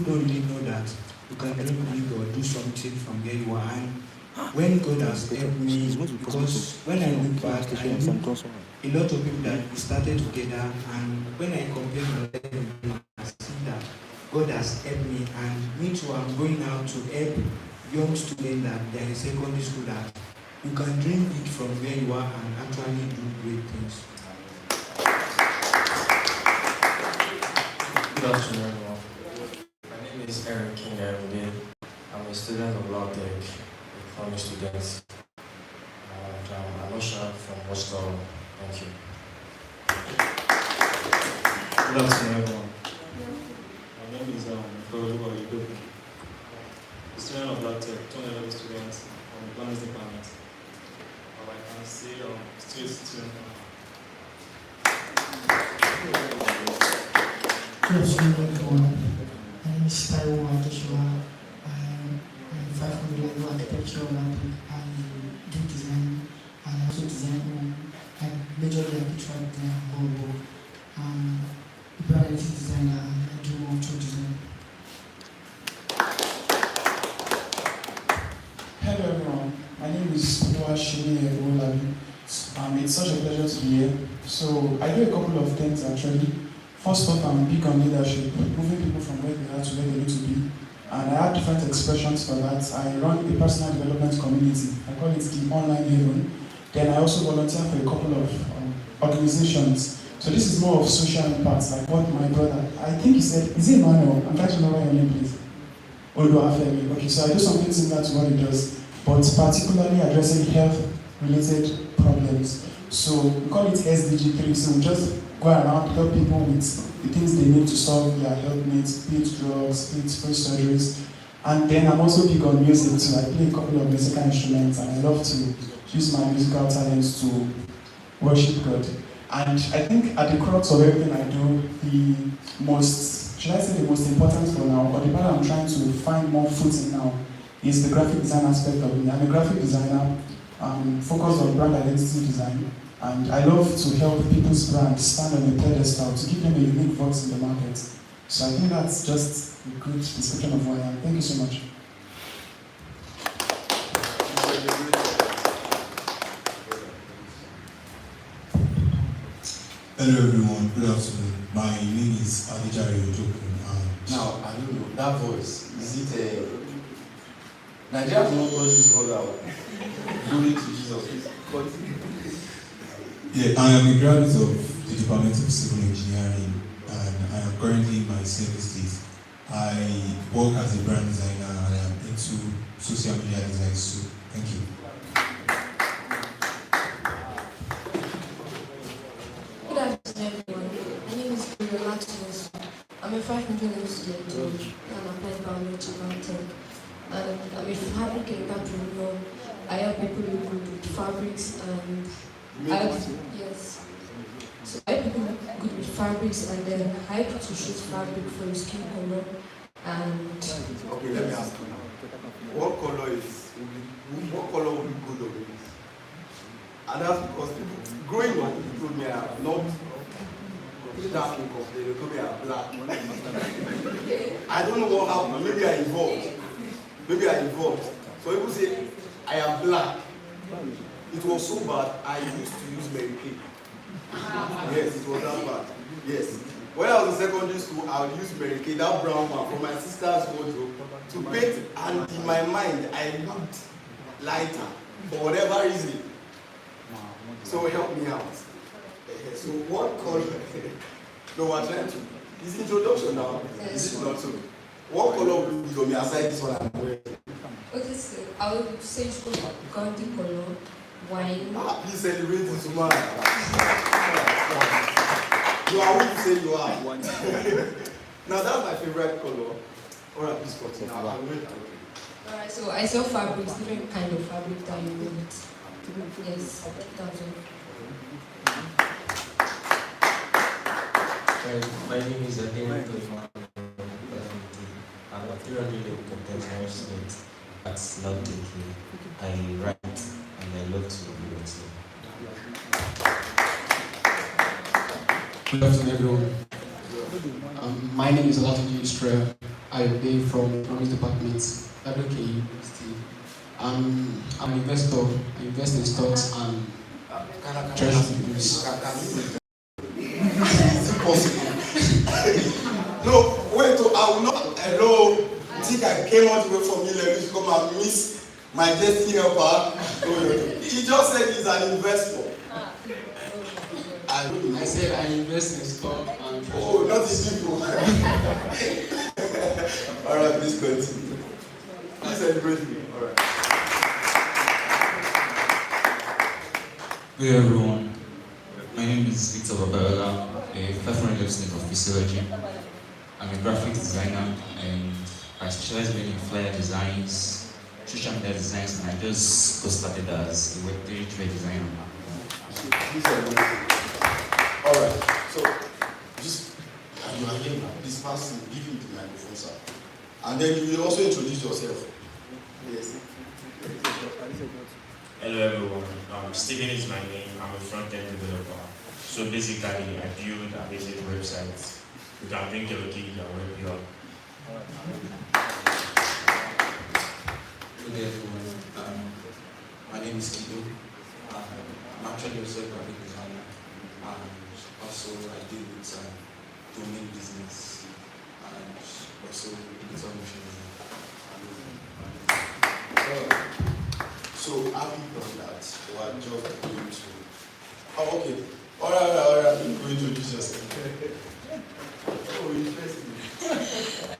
people don't really know that you can dream big or do something from where you are. And when God has helped me, because when I look back, I look a lot of people that we started together, and when I compare myself with them, I see that God has helped me, and me too, I'm going out to help young students that they are in secondary school, that you can dream big from where you are and actually do great things. Good afternoon, everyone. My name is Aaron King. I'm a student of Lautech, a college student. I'm Anosha from Boston. Thank you. Good afternoon, everyone. My name is Foroduwa Yudoku, a student of Lautech, 200 students from the Economics department. I can say still a student. Good afternoon, everyone. My name is Taiwo Adeshola. I'm 500 level architecture lab. I do design, and I also design majorly architectural design whole work. I'm a brand editing designer, and I do multiple design. Hello everyone, my name is Shimi Ebolabi. It's such a pleasure to be here. So I do a couple of things actually. First off, I'm big on leadership, moving people from where they are to where they need to be. And I have different expressions for that. I run a personal development community. I call it the Online Haven. Then I also volunteer for a couple of organizations. So this is more of social impact, like what my brother, I think he said, is it Emmanuel? I'm trying to remember your name, please. Oluwafemi. Okay, so I do something similar to what he does, but particularly addressing health-related problems. So we call it SDG3. So we just go around, help people with the things they need to solve their health needs, be it drugs, be it free surgeries. And then I'm also big on music too. I play a couple of musical instruments, and I love to use my musical talents to worship God. And I think at the crux of everything I do, the most, should I say the most important for now, or the part I'm trying to find more fruit in now, is the graphic design aspect of it. I'm a graphic designer, focused on brand identity design. And I love to help people's brands stand on a pedestal to give them a unique voice in the market. So I think that's just a good description of who I am. Thank you so much. Hello everyone, good afternoon. My name is Adijari Ojoku. Now, I don't know, that voice, is it Nigeria has not touched this all out. Glory to Jesus. Yeah, I am a graduate of the Department of Civil Engineering, and I am currently in my service state. I work as a brand designer and I am into social media design too. Thank you. Good afternoon, everyone. My name is Lautech. I'm a 500 student and applied biology and Lautech. And I'm a fabric entrepreneur. I help people who good with fabrics and yes. So I help people good with fabrics, and then I help to shoot fabric for your skin color. And okay, let me ask you now. What color will be good on this? And that's because people, growing up, people told me I am not dark in color. They told me I am black. I don't know what happened. Maybe I evolved. So people say I am black. It was so bad, I used to use Mary Kay. Yes, it was that bad. Yes. When I was in secondary school, I would use Mary Kay, that brown one from my sister's wardrobe, to paint, and in my mind, I looked lighter for whatever reason. So help me out. So what color? No, we're trying to. It's introduction now. Is it not so? What color will be on me aside this one I'm wearing? okay, so I would say it's called golden color, wine. Please celebrate this woman. You are who you say you are. Now that's my favorite color. Alright, please continue. I'm waiting. Alright, so I sell fabrics, different kind of fabric that you want. Yes, that's all. My name is Adele Toyman. I'm a 300 level contemporary student at Lautech. I write and I love to be writing. Good afternoon, everyone. My name is Lautech Israel. Ayobe from Economics Department, WK University. I'm an investor. I invest in stocks and treasury bills. It's impossible. No, wait, I will not. Hello, I think I came all the way from Illinois to come and miss my destiny helper. He just said he's an investor. I said I invest in stock and treasury. Oh, not these people. Alright, please continue. Please celebrate me. Alright. Hey everyone, my name is Victor Babayola, a 500 student of physiology. I'm a graphic designer and I specialize in flyer designs, social media designs, and I just got started as a Web3 designer. Please celebrate me. Alright, so just you are here now, this person, give him the microphone, sir. And then you will also introduce yourself. Yes. Hello everyone, Steven is my name. I'm a front-end developer. So basically, I build amazing websites. You can bring your gig and web you up. Good day everyone, my name is Kido. I'm actually also a graphic designer and also I deal with domain business and also with automation. So having done that, we are just going to. Oh, okay. Alright. You introduce yourself. Oh, interesting.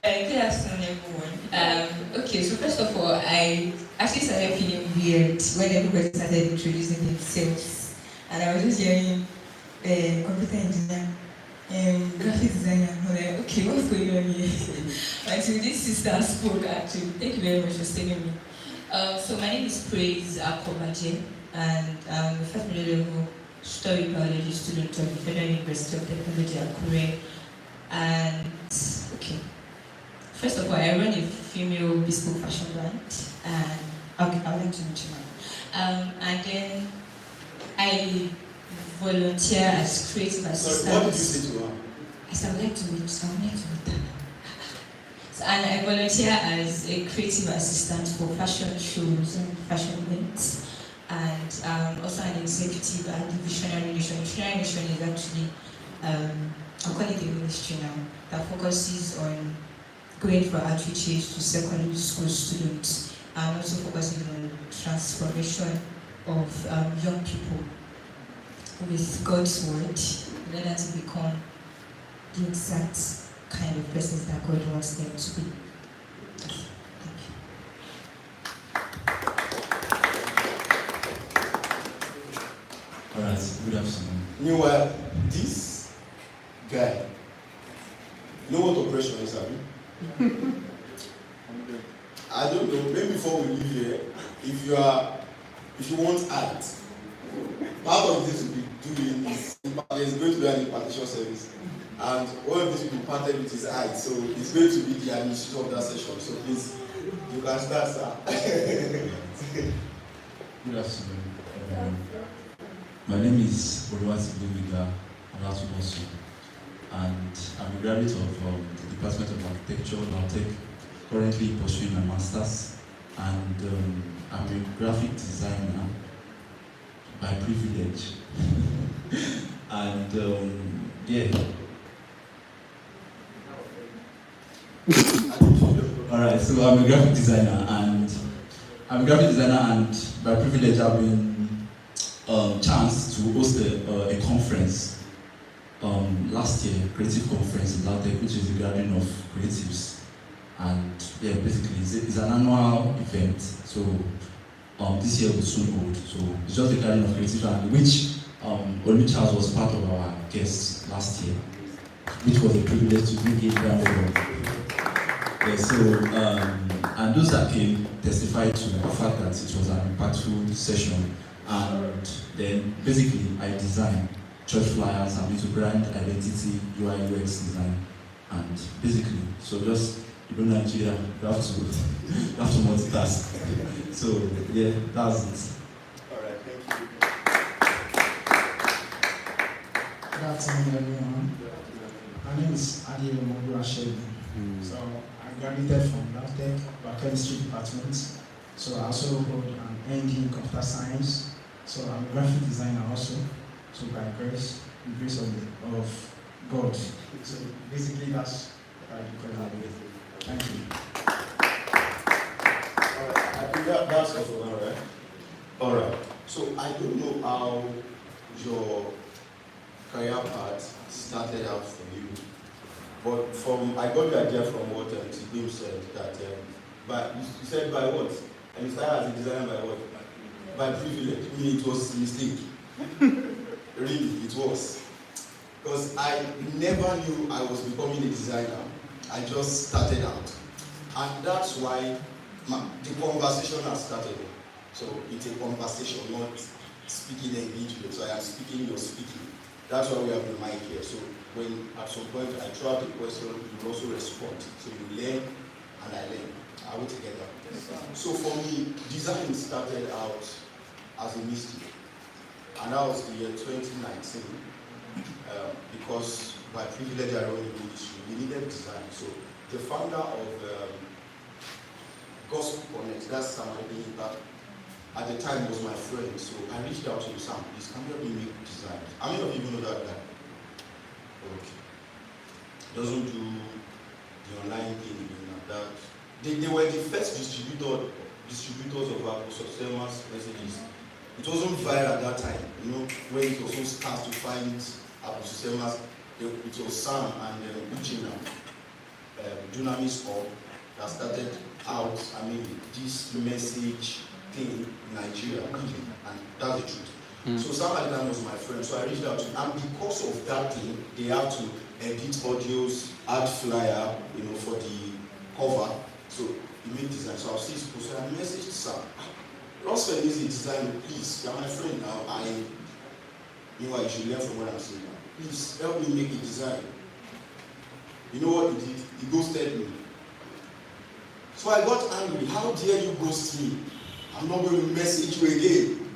Good afternoon, everyone. Okay, so first of all, I actually started feeling weird when everybody started introducing themselves, and I was just hearing computer engineer, graphic designer. I'm like, okay, what's going on here? Until this sister spoke, actually. Thank you very much for saving me. So my name is Praise Akobaje, and I'm a 500 level story biology student of the Federal University of Technology Akure. And okay, first of all, I run a female bespoke fashion brand, and I would like to meet you now. And then I volunteer as creative assistant. Sorry, what did you say to her? I said I would like to meet her. And I volunteer as a creative assistant for fashion shows and fashion events, and also an executive at the Visionary Nation. Visionary Nation is actually, I'm calling it a ministry now, that focuses on going for outreaches to secondary school students and also focusing on transformation of young people with God's word in order to become the exact kind of persons that God wants them to be. Thank you. Alright, good afternoon. Meanwhile, this guy, you know what oppression is, have you? I don't know, maybe before we leave here, if you want art, part of this will be doing is there's going to be an impartition service. And all of this will be partnered with his eye, so it's going to be the administrator of that session. So please, you can start, sir. Good afternoon. My name is Oluwati Blumiga Alatubosu, and I'm a graduate of the Department of Architecture, Lautech, currently pursuing my master's, and I'm a graphic designer by privilege. And yeah. Alright, so I'm a graphic designer and by privilege I've been chance to host a conference last year, creative conference in Lautech, which is the gathering of creatives. And yeah, basically it's an annual event. So this year will soon hold. So it's just the gathering of creatives, and which Olmi Charles was part of our guests last year, which was a privilege to bring it down. Yeah, so, and those that came testified to the fact that it was an impactful session, and then basically I designed church flyers, I'm into brand identity, UI UX design, and basically, so just, you don't Nigeria, you have to multitask. So yeah, that's it. Alright, thank you. Good afternoon, everyone. My name is Adi Omogu Ashedi. So I graduated from Lautech, biochemistry department. So I also hold an ND in computer science. So I'm a graphic designer also. So by grace, the grace of God. So basically that's what I do presently. Thank you. I think that's also all right. All right. So I don't know how your career path started out for you, but I got the idea from what Tim said that you said by what, and you started as a designer by what? By privilege. I mean, it was a mistake. Really, it was. Because I never knew I was becoming a designer. I just started out. And that's why the conversation has started. So it's a conversation, not speaking engagement. So I am speaking, you're speaking. That's why we have the mic here. So when at some point I throw out a question, you also respond. So you learn and I learn. Are we together? So for me, design started out as a mystery. And that was the year 2019. Because by privilege I run in the industry, we needed design. So the founder of Gospel Connect, that's somebody that at the time was my friend. So I reached out to him, Sam, please can you help me make designs? How many of you know that guy? Okay. Doesn't do the online thing, that. They were the first distributors of our customers' messages. It wasn't viral at that time, when it was so scarce to find Apple Systems. It was Sam and Uchina, Dunamis Hub, that started out, this message thing in Nigeria, and that's the truth. So Sam at the time was my friend, so I reached out to him, and because of that thing, they had to edit audios, add flyer, for the cover, so he made design. So I was saying, so I messaged Sam, Rosfeld is a designer, please, you're my friend now, you should learn from what I'm saying now. Please help me make a design. You know what he did? He ghosted me. So I got angry. How dare you ghost me? I'm not going to message you again.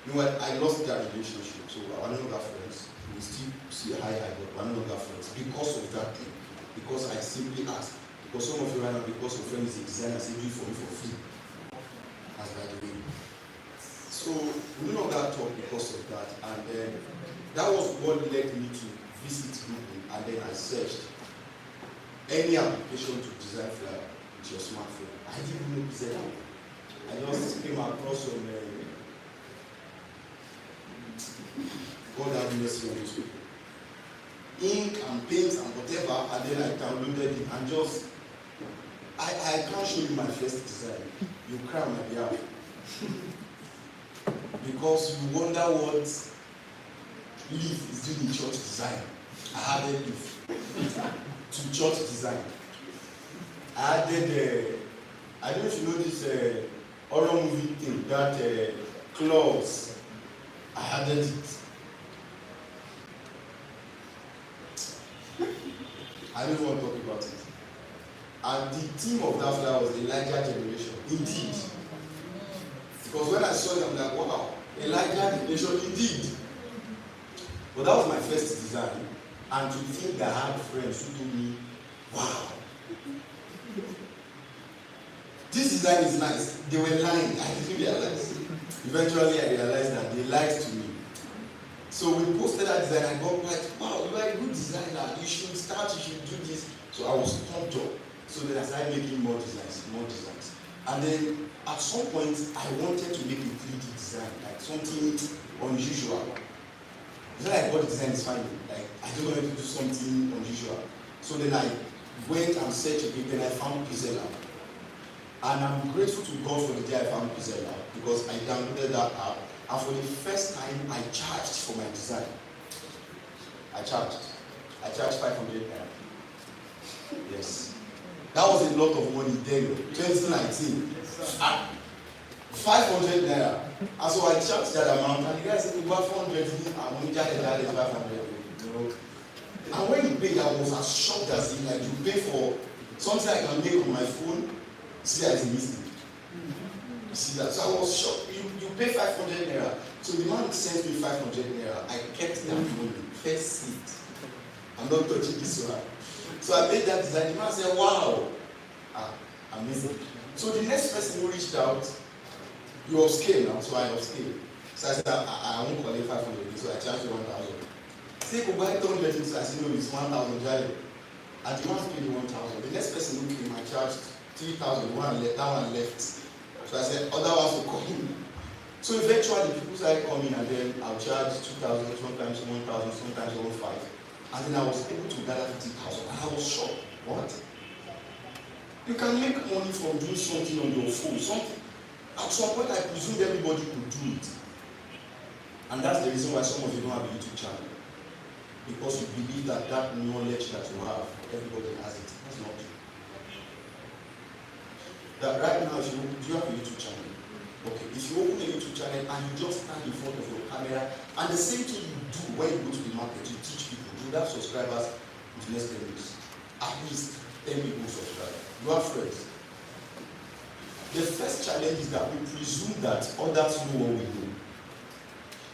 You know what? I lost that relationship. So we're no longer friends. We still see hi, but we're no longer friends because of that thing. Because I simply asked. Because some of you right now, because your friend is a designer, say do it for me for free. As by the way. So we no longer talk because of that. And that was what led me to visit Google, and then I searched any application to design flyer with your smartphone. I didn't even know design. I just came across some God have mercy on those people. Ink and paint and whatever, and then I downloaded it and just I can't show you my first design. You cry on my behalf. Because you wonder what Leaf is doing in church design. I added Leaf to church design. I added, I don't know if you know this horror movie thing, that clause. I added it. I don't want to talk about it. And the theme of that flyer was Elijah generation. Indeed. Because when I saw it, I'm like, wow, Elijah generation, indeed. But that was my first design. And to think that I had friends who told me, wow, this design is nice. They were lying. I didn't realize. Eventually, I realized that they lied to me. So we posted that design. I got like, wow, you are a good designer. You should start, you should do this. So I was pumped up. So then I started making more designs. And then at some point, I wanted to make a 3D design, like something unusual. It's not like what the design is fine. Like I just wanted to do something unusual. So then I went and searched again, then I found Pixel Lab. And I'm grateful to God for the day I found Pixel Lab because I downloaded that app. And for the first time, I charged for my design. I charged 500 naira. Yes. That was a lot of money then, 2019. 500 naira. And so I charged that amount, and the guy said, about 400, I'm only charging 500. And when you pay, I was as shocked as if like you pay for something I can make on my phone. See that is missing. You see that? So I was shocked. You pay 500 naira. So the man sent me 500 naira. I kept that money. First seat. I'm not touching this one. So I made that design. The man said, wow. Amazing. So the next person who reached out, you upscale now, so I upscale. So I said, I won't qualify for it, so I charged you 1,000. Say, go buy 200, so I said, no, it's 1,000. And the one paid 1,000. The next person who came, I charged 3,000. That one left. So I said, other ones will come in. So eventually, people started coming, and then I'll charge 2,000, sometimes 1,000, sometimes 1,500. And then I was able to gather 50,000. And I was shocked. What? You can make money from doing something on your phone. Something. At some point, I presumed everybody could do it. And that's the reason why some of you don't have a YouTube channel. Because you believe that that knowledge that you have, everybody has it. That's not true. That right now, do you have a YouTube channel? Okay, if you open a YouTube channel and you just stand in front of your camera, and the same thing you do when you go to the market, you teach people, you have subscribers in the next 10 weeks. At least 10 people subscribe. You have friends. The first challenge is that we presume that others know what we know.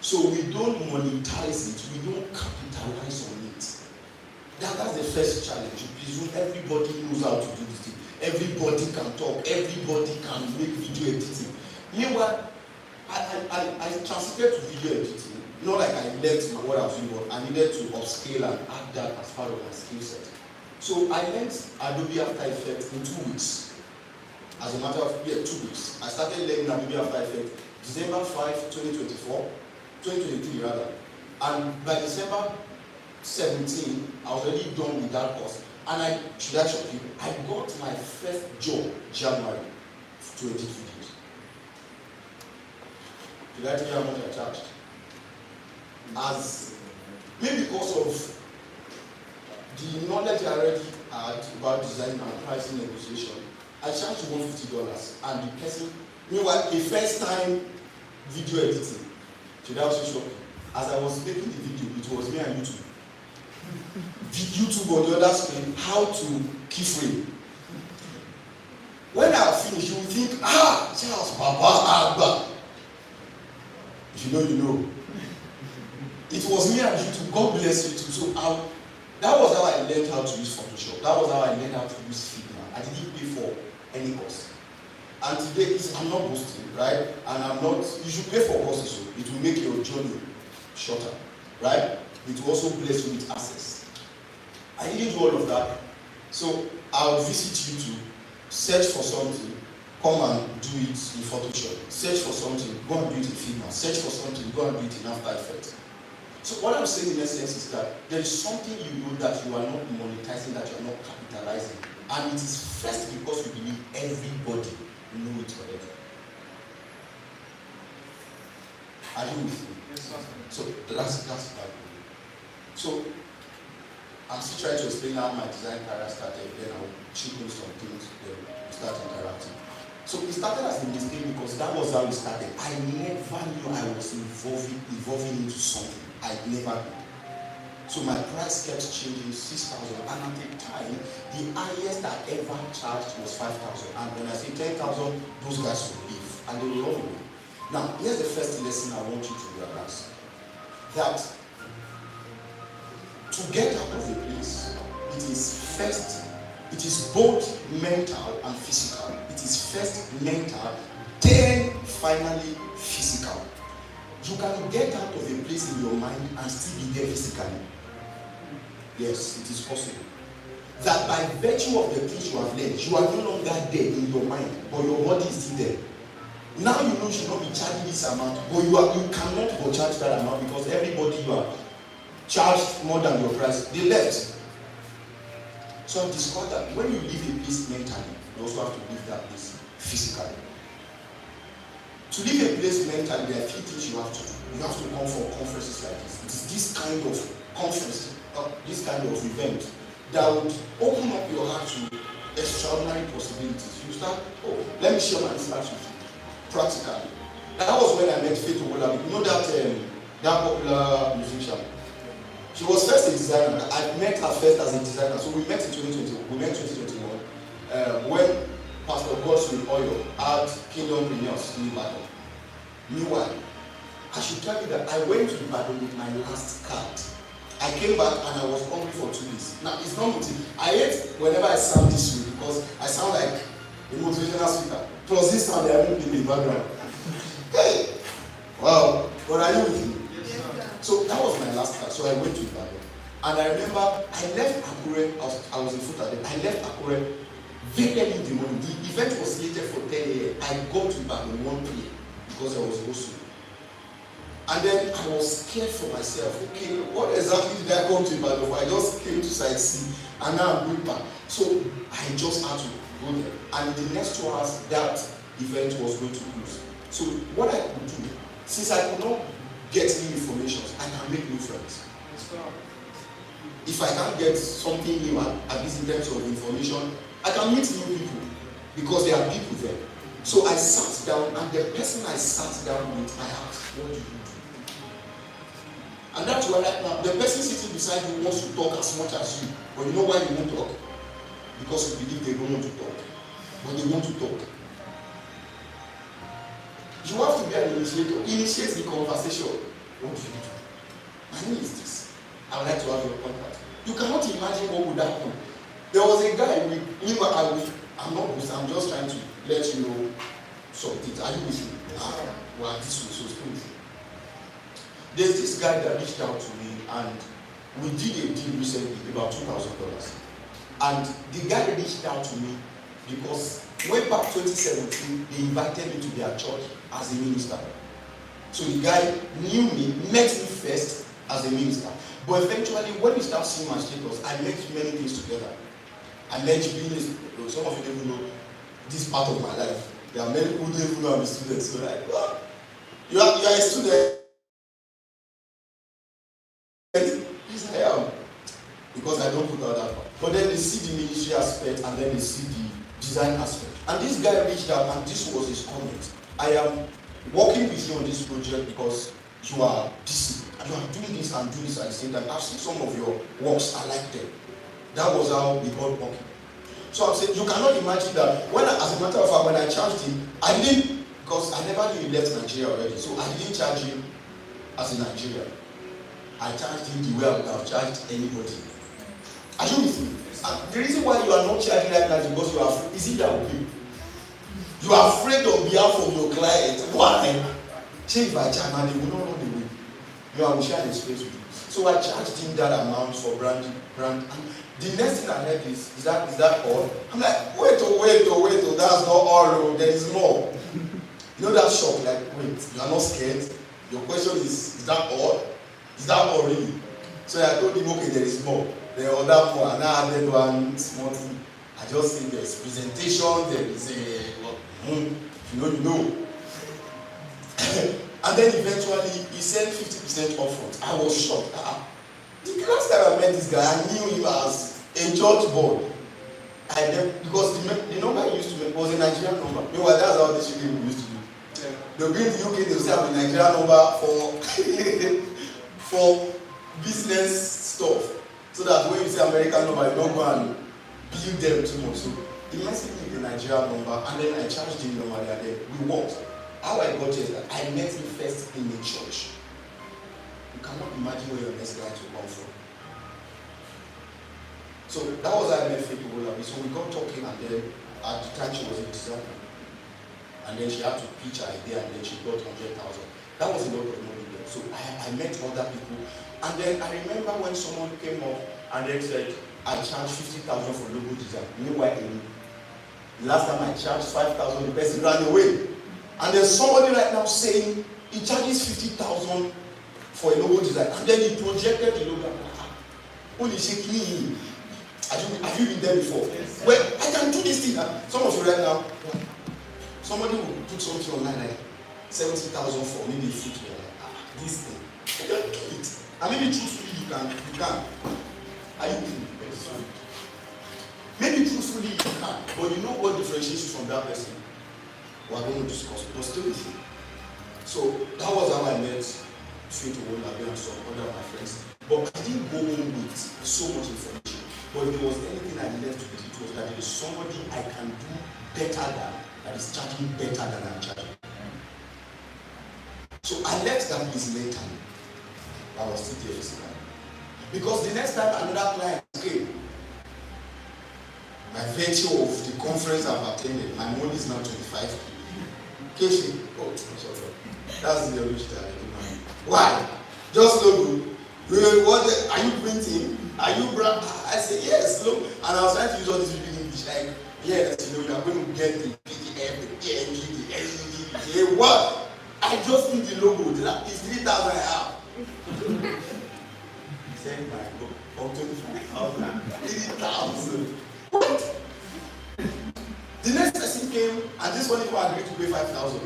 So we don't monetize it, we don't capitalize on it. That's the first challenge. You presume everybody knows how to do this thing. Everybody can talk, everybody can make video editing. Meanwhile, I transited to video editing. Not like I learned what I was doing, but I needed to upscale and add that as part of my skill set. So I learned Adobe After Effects in 2 weeks. As a matter of 2 weeks. I started learning Adobe After Effects December 5, 2023 rather. And by December 17, I was already done with that course. And should I shock you? I got my first job January to edit videos. Did I tell you how much I charged? Maybe because of the knowledge I already had about design and pricing negotiation, I charged $150. And the person, meanwhile, a first time video editing. Should I also shock you? As I was making the video, it was me and YouTube. YouTube on the other screen, how to keyframe. When I finish, you will think, Charles, Papa, Abba. If you know, you know. It was me and YouTube. God bless you too. So that was how I learned how to use Photoshop. That was how I learned how to use Figma. I didn't pay for any course. And today, I'm not boasting, right? And I'm not, you should pay for courses, so it will make your journey shorter, right? It will also bless you with access. I didn't do all of that. So I'll visit YouTube, search for something, come and do it in Photoshop. Search for something, go and do it in Figma. Search for something, go and do it in After Effects. So what I'm saying in essence is that there is something you know that you are not monetizing, that you are not capitalizing. And it is first because you believe everybody know it already. Are you with me? So that's that. So I'm still trying to explain how my design career started, then I'll chip in some things, then we start interacting. So it started as a mistake because that was how it started. I never knew I was evolving into something. I never knew. So my price kept changing, 6,000, and at the time, the highest I ever charged was 5,000. And when I say 10,000, those guys would leave, and they will love me. Now, here's the first lesson I want you to realize. That to get out of a place, it is both mental and physical. It is first mental, then finally physical. You can get out of a place in your mind and still be there physically. Yes, it is possible. That by virtue of the things you have learned, you are no longer there in your mind, but your body is still there. Now you know you should not be charging this amount, but you cannot go charge that amount because everybody you are charged more than your price. They left. So I've discovered that when you leave a place mentally, you also have to leave that place physically. To leave a place mentally, there are a few things you have to do. You have to come for conferences like this. It is this kind of conference, this kind of event that would open up your heart to extraordinary possibilities. You start, let me share my insights with you. Practically. That was when I met Faith Owolabi. You know that popular musician? She was first a designer. I met her first as a designer. So we met in 2020. We met in 2021 when Pastor Godswill Oyo had Kingdom Renewals in Ibadan. Meanwhile, I should tell you that I went to Ibadan with my last card. I came back and I was hungry for 2 days. Now it's not motive. I ate whenever I sound this way because I sound like a motivational speaker. Plus this sound they are in the background. Hey! Wow. But are you with me? Yes, so that was my last class. So I went to Ibadan. And I remember I left Akure, I was in foot at them. I left Akure very early in the morning. The event was slated for 10 a.m. I got to Ibadan 1 p.m. because I was also. And then I was scared for myself. Okay, what exactly did I come to Ibadan for? I just came to sightsee and now I'm going back. So I just had to go there. And in the next 2 hours, that event was going to close. So what I could do, since I could not get new information, I can make new friends. If I can't get something new, at least in terms of information, I can meet new people because there are people there. So I sat down, and the person I sat down with, I asked, what do you do? And that's why right now, the person sitting beside you wants to talk as much as you. But you know why you won't talk? Because you believe they don't want to talk. But they want to talk. You have to be an initiator. Initiate the conversation. What do you do? My name is this. I would like to have your contact. You cannot imagine what would happen. There was a guy with him. I'm not boasting. I'm just trying to let you know something. Are you with me? Well, this was so strange. There's this guy that reached out to me, and we did a deal recently about $2,000. And the guy reached out to me because way back 2017, they invited me to their church as a minister. So the guy knew me, met me first as a minister. But eventually, when you start seeing my status, I met many things together. I met business. Some of you don't even know this part of my life. There are many people who don't even know I'm a student. So like, well, you are a student. Yes, I am. Because I don't put out that part. But then they see the ministry aspect and then they see the design aspect. And this guy reached out and this was his comment. I am working with you on this project because you are busy. You are doing this and doing this at the same time. I've seen some of your works, I like them. That was how we got working. So I'm saying, you cannot imagine that when as a matter of fact, when I charged him, I didn't, because I never knew he left Nigeria already. So I didn't charge him as a Nigerian. I charged him the way I would have charged anybody. Are you with me? And the reason why you are not charging like that is because you are afraid. Is it that way? You are afraid on behalf of your client. Why? Change by charge, and they will not know the way. You are share the space with you. So I charged him that amount for brand. And the next thing I heard is that all? I'm like, wait, that's not all. There is more. You know that shock, like, wait, you are not scared. Your question is that all? Is that all really? So I told him, okay, there is more. There are other more, and I added one small thing. I just think there is presentation, there is a, you know. And then eventually he said 50% upfront. I was shocked. The last time I met this guy, I knew him as a church boy. Because the number I used to make was a Nigerian number. Meanwhile, that's how the people used to do. Yeah. They'll be in the UK, they'll say I have a Nigerian number for business stuff. So that when you say American number, you don't go and build them too much. So he messaged me the Nigerian number, and then I charged him normally, and then we worked. How I got here is that I met him first in the church. You cannot imagine where your next client will come from. So that was how I met Faith Owolabi. So we got talking, and then at the time she was a designer. And then she had to pitch her idea, and then she got 100,000. That was a lot of money there. So I met other people. And then I remember when someone came up and then said, I charged 50,000 for logo design. You know why? Last time I charged 5,000, the person ran away. And there's somebody right now saying he charges 50,000 for a logo design. And then he projected the logo. Holy shit, me. Have you been there before? Yes. Well, I can do this thing. Some of you right now, somebody will put something online like 70,000 for maybe a footwear. This thing. You can do it. And maybe truthfully you can. Are you kidding? Maybe truthfully you can. But you know what differentiates you from that person? We are going to discuss it. But still with you. So that was how I met Faith Owolabi and some other of my friends. But I didn't go in with so much information. But if there was anything I left with, it was that there is somebody I can do better than, that is charging better than I'm charging. So I left that place later. I was still there physically. Because the next time another client came, by virtue of the conference I've attended, my money is now 25. Casey, oh, sorry. That's the original. Why? Just logo. What are you printing? Are you brand? I said yes, look. And I was trying to use all this big English, like, yes, you are going to get the PDF, the PNG, the SUD, the what? I just need the logo. It's 3,000 I have. He said, my God, from 25,000, 3,000. What? The next person came, and this one people agreed to pay 5,000.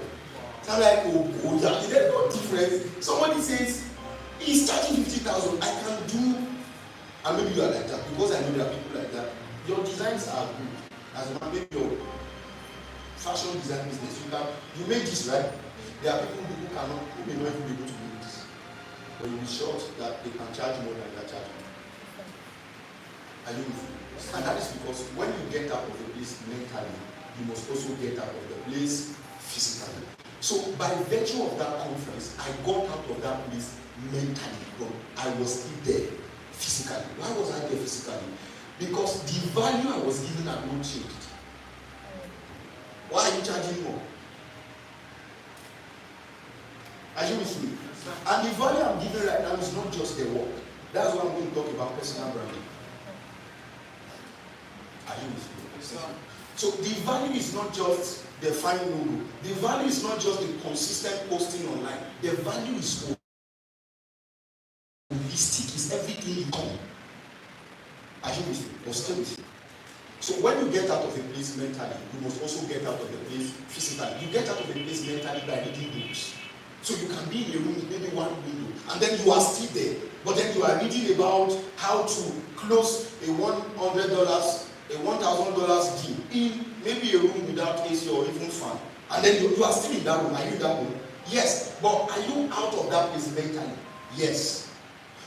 So I'm like, oh, yeah, there's no difference. Somebody says, he's charging 50,000. I can do, and maybe you are like that, because I know there are people like that. Your designs are good. As a man, maybe your fashion design business, you make this, right? There are people who cannot, who may not even be able to do this. But you'll be sure that they can charge more than they are charging. Are you with me? And that is because when you get out of the place mentally, you must also get out of the place physically. So by virtue of that conference, I got out of that place mentally, but I was still there physically. Why was I there physically? Because the value I was given had not changed. Why are you charging more? Are you with me? And the value I'm giving right now is not just the work. That's why I'm going to talk about personal branding. Are you with me? So the value is not just the fine logo. The value is not just the consistent posting online. The value is holistic, is everything you come. Are you with me? Or still with me? So when you get out of a place mentally, you must also get out of the place physically. You get out of a place mentally by reading books. So you can be in a room with maybe one window, and then you are still there. But then you are reading about how to close a $100, a $1,000 deal in maybe a room without AC or even fan. And then you are still in that room. Are you in that room? Yes. But are you out of that place mentally? Yes.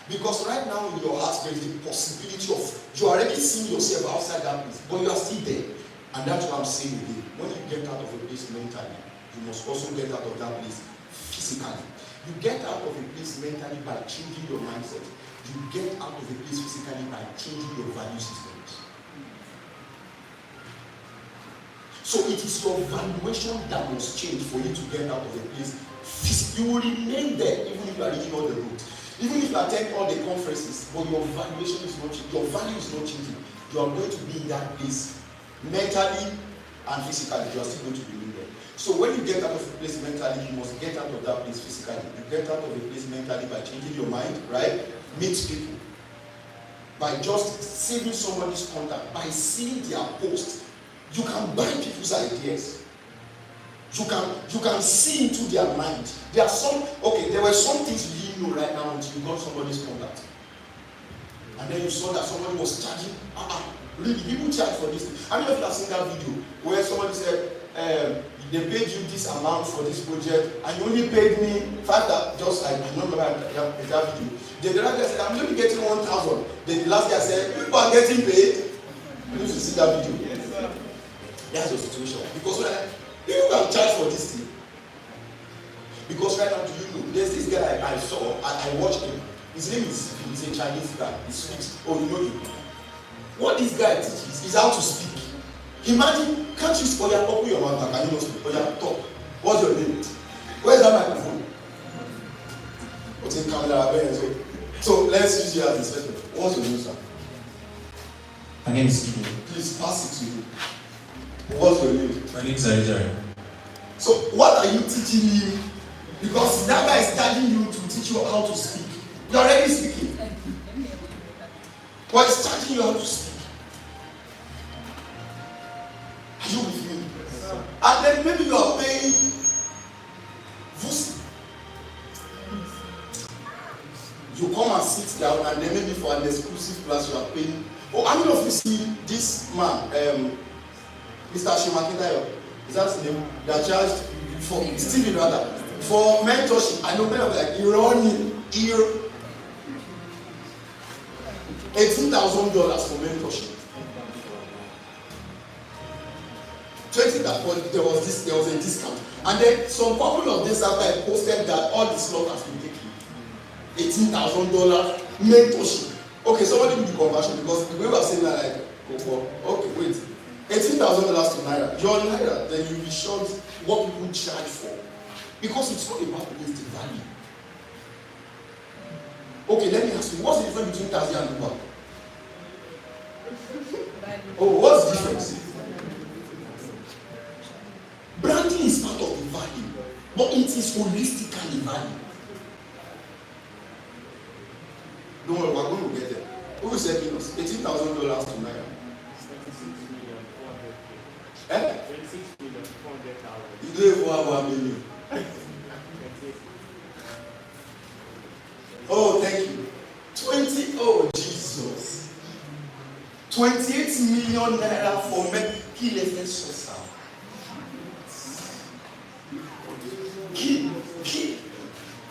Because right now in your heart there is the possibility of you are already seeing yourself outside that place, but you are still there. And that's what I'm saying again. When you get out of a place mentally, you must also get out of that place physically. You get out of a place mentally by changing your mindset. You get out of a place physically by changing your value systems. So it is your valuation that must change for you to get out of a place. You will remain there even if you are reading all the routes. Even if you attend all the conferences, but your valuation is not changing, your value is not changing. You are going to be in that place mentally and physically. You are still going to be in there. So when you get out of a place mentally, you must get out of that place physically. You get out of a place mentally by changing your mind, right? Meet people. By just saving somebody's contact, by seeing their post, you can buy people's ideas. You can see into their mind. There were some things you didn't know right now until you got somebody's contact. And then you saw that somebody was charging. Really, people charge for this thing. How many of you have seen that video where somebody said, they paid you this amount for this project and you only paid me $5,000? I don't remember that video. The other guy said, I'm only getting 1,000. The last guy said, people are getting paid. You need to see that video. Yes, that's your situation. Because people can charge for this thing. Because right now, do you know, there's this guy I saw, and I watched him. His name is, he's a Chinese guy. He speaks. Oh, you know him. What this guy teaches is how to speak. Imagine, can't you speak? Open your mouth, can you not speak? Talk. What's your name? Where's that microphone? What's in camera? So let's use you as a special. What's your name, sir? My name is Ibu. Please pass it to you. What's your name? My name is Arizari. So what are you teaching him? Because that guy is charging you to teach you how to speak. You're already speaking. But he's charging you how to speak. Are you with me? Yes, and then maybe you are paying Vusi. You come and sit down and then maybe for an exclusive class you are paying. Oh, how many of you see this man, Mr. Shimakitayo? Is that his name? That charged for Stephen rather for mentorship. I know many of like running here $18,000 for mentorship. 20,000. There was a discount, and then some couple of days after I posted that all the slot has been taken. $18,000 mentorship. Okay, somebody do the conversion because the way we are saying that, like, okay, wait, $18,000 to naira. Your naira, then you'll be shocked what people charge for, because it's not about the value. Okay, let me ask you, what's the difference between taxi and Uber? Oh, what's the difference? Branding is part of the value, but it is holistically value. Don't worry, we're going to get there. Who is helping us? $18,000 to naira. 26 million, 400,000. You don't even have 1 million. Oh, thank you. 20, oh Jesus. 28 million naira for me.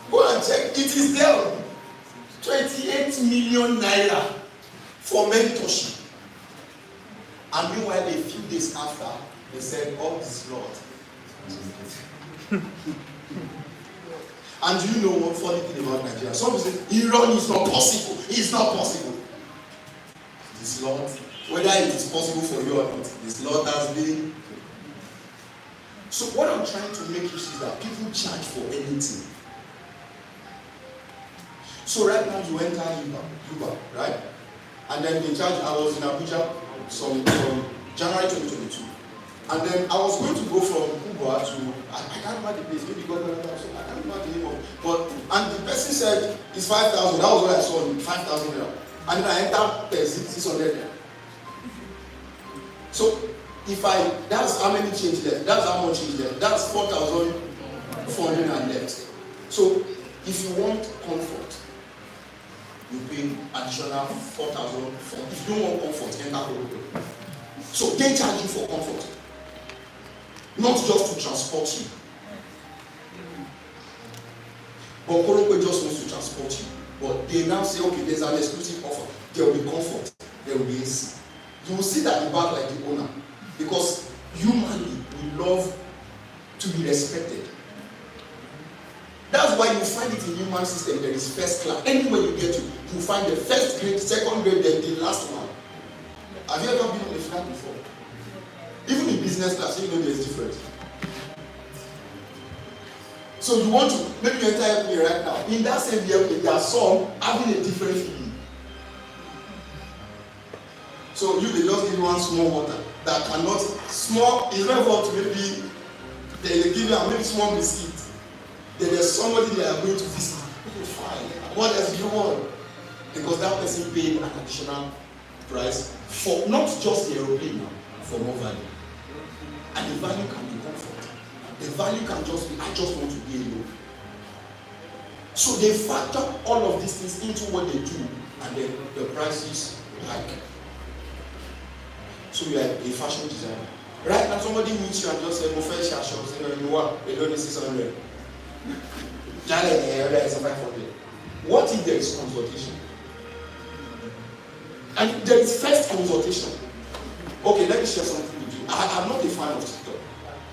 Go and check. It is there. 28 million naira for mentorship. And meanwhile, a few days after, they said, "Oh, this Lord." And do you know what funny thing about Nigeria? Some people say, Iran is not possible. It's not possible. This Lord, whether it is possible for you or not, this Lord has been. So what I'm trying to make you see is that people charge for anything. So right now you enter Uber, right? And then they charge. I was in Abuja from January 2022. And then I was going to go from Uber to, I can't remember the place, maybe God knows, I can't remember the name of it. But, and the person said, it's 5,000, that was what I saw, 5,000 there. And then I entered 600 there. So, that's how many change left, that's how much change left, that's 4,400 and left. So, if you want comfort, you pay additional 4,000. If you don't want comfort, enter Uber. So, they charge you for comfort. Not just to transport you. But Korokwe just wants to transport you. But they now say, okay, there's an exclusive offer. There will be comfort. There will be AC. You will sit at the back like the owner. Because humanly, we love to be respected. That's why you find it in human system. There is first class. Anywhere you get to, you find the first grade, second grade, then the last one. Have you ever been on a flight before? Even in business class, you know there's difference. So you want to, maybe you enter airplane right now. In that same airplane, there are some having a different feeling. So they just give you one small water that cannot, small, it's not about maybe, they give you maybe small biscuit. Then there's somebody they are going to visit. Okay, fine. What else do you want? Because that person paid an additional price for not just the aeroplane now, for more value. And the value can be comfort. The value can just be, I just want to be alone. So they factor all of these things into what they do, and then the prices hike. So you are a fashion designer. Right now, somebody meets you and just says, "Go first shop, say no, you want a loan is 600. Jale is 500. What if there is consultation? And there is first consultation. Okay, let me share something with you. I'm not a fan of TikTok.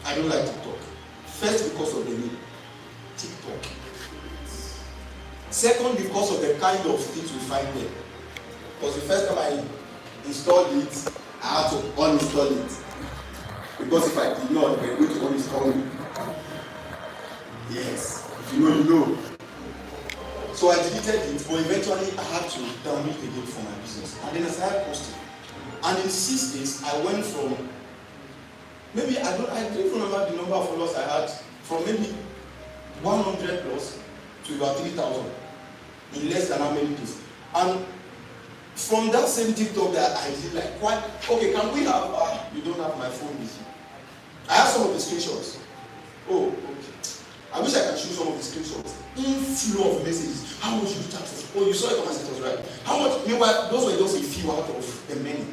I don't like TikTok. First, because of the name, TikTok. Second, because of the kind of things we find there. Because the first time I installed it, I had to uninstall it. Because if I did not, they were going to uninstall me. Yes, if you know, you know. So I deleted it, but eventually I had to download it again for my business. And then I started posting. And in 6 days, I went from maybe I don't remember the number of followers I had, from maybe 100 plus to about 3,000 in less than how many days. And from that same TikTok that I did, like, quite okay, can we have you don't have my phone with you. I have some of the screenshots. Oh, okay. I wish I could show some of the screenshots. Inflow of messages. How much did you charge for? Oh, you saw it on my status, right? How much? Meanwhile, those were just a few out of the many.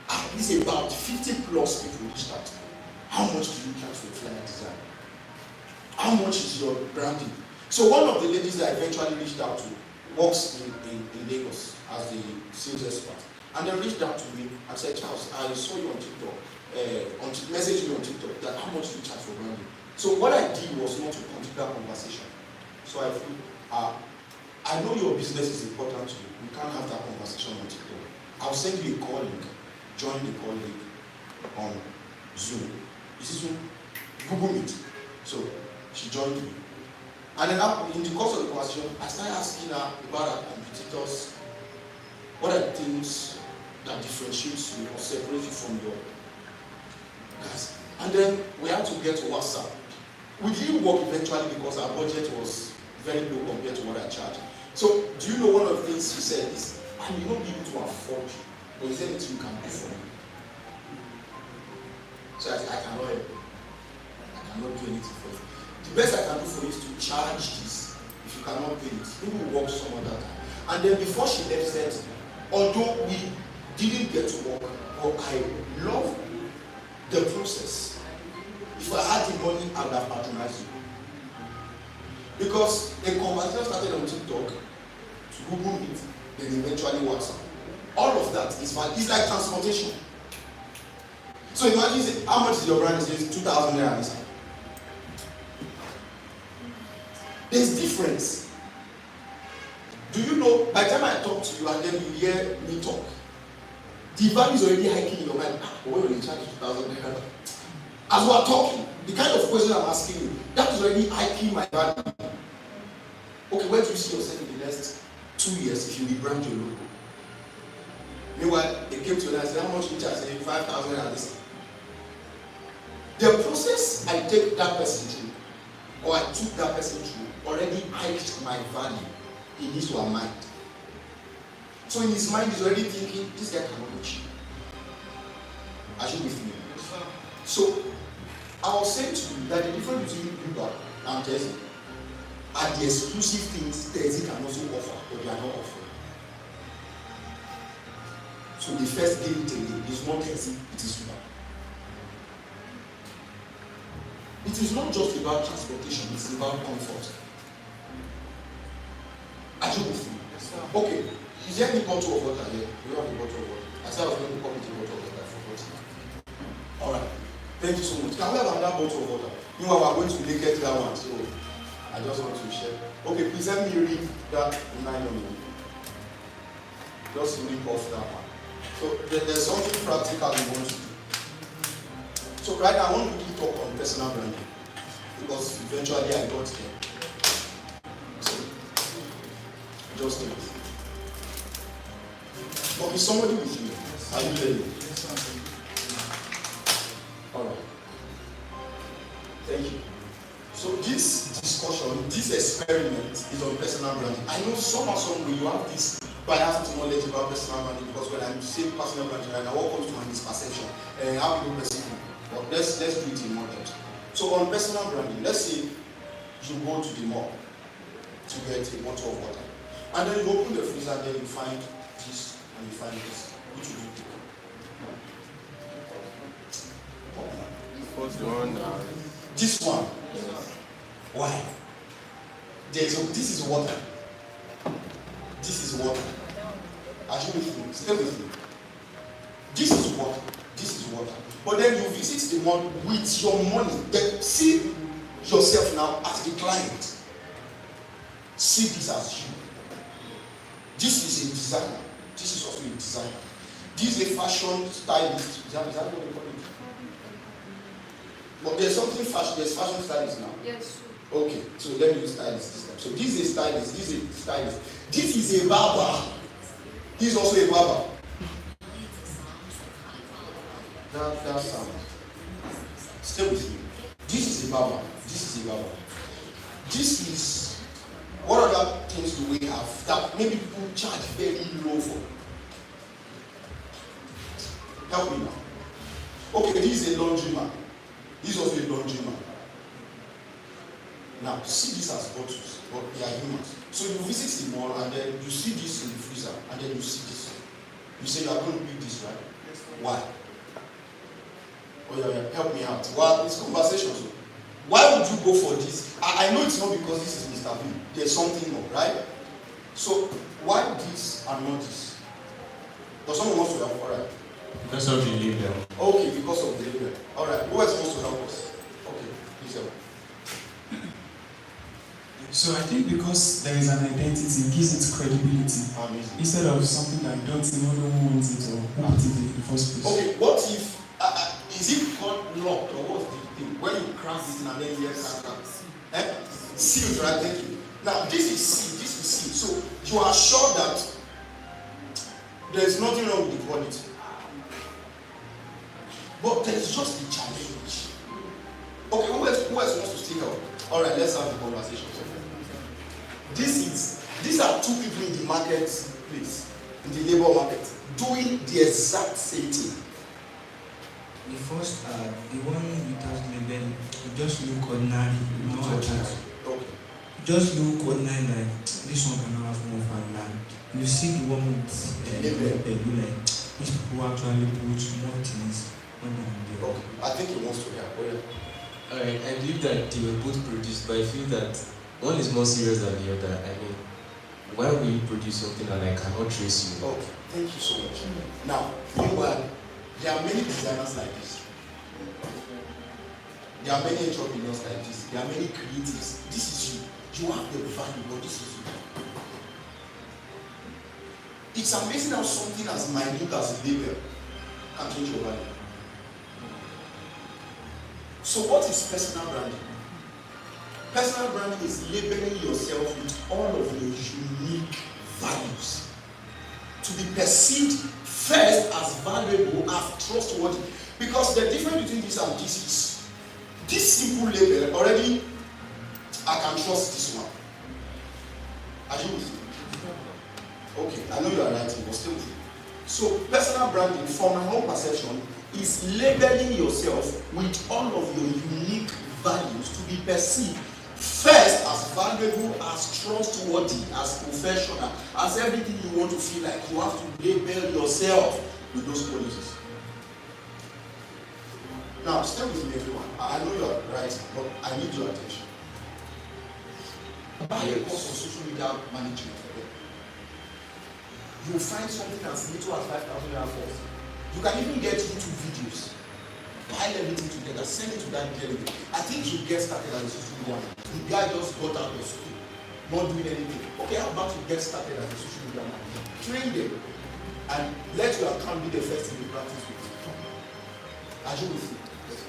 At least about 50 plus people reached out. How much do you charge for flyer design? How much is your branding? So one of the ladies that I eventually reached out to works in Lagos as the sales expert. And they reached out to me and said, "Charles, I saw you on TikTok, messaged me on TikTok that how much do you charge for branding?" So what I did was not to continue that conversation. So I I know your business is important to you. We can't have that conversation on TikTok. I'll send you a call link. Join the call link on Zoom. Is it Zoom? Google Meet. So she joined me. And then in the course of the conversation, I started asking her about her competitors. What are the things that differentiates you or separates you from your guys? And then we had to get to WhatsApp. We didn't work eventually because our budget was very low compared to what I charged. So, do you know one of the things she said is, I may not be able to afford you, but is there anything you can do for me? So I said, I cannot help you. I cannot do anything for you. The best I can do for you is to charge this. If you cannot pay it, maybe we'll work some other time. And then before she left, said, although we didn't get to work, but I love the process. If I had the money, I would have patronized you. Because a conversation started on TikTok, to Google Meet, then eventually WhatsApp. All of that is valid. It's like transportation. So imagine, say, how much is your brand? It says 2,000 naira. There's difference. Do you know, by the time I talk to you and then you hear me talk, the value is already hiking in your mind. Why will you charge 2,000 naira? As we are talking, the kind of question I'm asking you, that is already hiking my value. Okay, where do you see yourself in the next 2 years if you rebrand your logo? Meanwhile, they came to me and said, how much you charge? I said, 5,000 naira this. The process I take that person through, or I took that person through, already hiked my value in his or her mind. So in his mind, he's already thinking, this guy cannot be cheap. Are you with me? So I was saying to you that the difference between Uber and Tesla are the exclusive things Tesla can also offer, but they are not offering. So the first game is not Tesla, it is Uber. It is not just about transportation, it's about comfort. Are you with me? Okay, is there any bottle of water here? We have a bottle of water. I said I was going to come with a bottle of water, I forgot. Alright, thank you so much. Can we have another bottle of water? Meanwhile, we are going to make it that one, so I just want to share. Okay, please let me read that 9 Just read off that one. So there's something practical we want to do. So right now I want to talk on personal branding because eventually I got there. So just do it. But is somebody with you? Are you ready? Alright. Thank you. So this discussion, this experiment is on personal branding. I know some way you have this bias knowledge about personal branding because when I say personal branding, I what comes to my misperception and how people perceive it. But let's do it in more depth. So on personal branding, let's say you go to the mall to get a bottle of water. And then you open the freezer and then you find this and you find this. Which will you pick? First one. This one. Why? This is water. This is water. Are you with me? Stay with me. This is water. This is water. But then you visit the mall with your money. Then see yourself now as the client. See this as you. This is a designer. This is also a designer. This is a fashion stylist. Is that what they call it? But there's something fashion. There's fashion stylist now. Yes. Okay, so let me use stylist this time. So this is a stylist. This is a stylist. This is a barber. This is also a barber. That sound. Stay with me. This is a barber. This is a barber. This is, what other things do we have that maybe people charge very low for? Help me now. Okay, this is a laundryman. This is also a laundryman. Now, see this as bottles, but they are humans. So you visit the mall and then you see this in the freezer and then you see this. You say you are going to pick this, right? Why? Oh yeah, help me out. Well, it's conversations. Why would you go for this? I know it's not because this is Mr. B. There's something more, right? So why this and not this? Does someone want to help? All right. Because of the label. Okay, because of the label. All right. Who else wants to help us? Okay, please help. So I think because there is an identity, it gives it credibility. Instead of something that you don't even know who owns it or who put it in the first place. Okay, what if, is it called locked or what's the thing? When you crack this and then you hear crack. Sealed, right? Thank you. Now, this is sealed, this is sealed. So you are sure that there is nothing wrong with the quality. But there is just a challenge. Okay, who else wants to stick out? All right, let's have the conversation. These are two people in the marketplace, in the labor market, doing the exact same thing. The first, the one without label, it just look ordinary, no attract. Okay. Just look ordinary, like this one cannot have more fun than. You see the one with label, like these people actually put more things on the. Okay. I think he wants to hear. Alright, I believe that they were both produced, but I feel that one is more serious than the other. I mean, why will you produce something and I cannot trace you? Okay, thank you so much. Now, meanwhile, there are many designers like this. There are many entrepreneurs like this. There are many creatives. This is you. You have the value, but this is you. It's amazing how something as minute as a label can change your value. So what is personal branding? Personal branding is labeling yourself with all of your unique values. To be perceived first as valuable, as trustworthy. Because the difference between this and this is, this simple label already, I can trust this one. Are you with me? Okay, I know you are writing, but still with me. So personal branding, from my own perception, is labeling yourself with all of your unique values to be perceived first as valuable, as trustworthy, as professional, as everything you want to feel like. You have to label yourself with those qualities. Now, stay with me, everyone. I know you are right, but I need your attention. Buy a course on social media management. You will find something as little as 5,000 first. You can even get YouTube videos. Pile everything together, send it to that girl. I think you get started as a social media man. The guy just got out of school, not doing anything. Okay, how about you get started as a social media man? Train them and let your account be the first thing you practice with. Are you with me?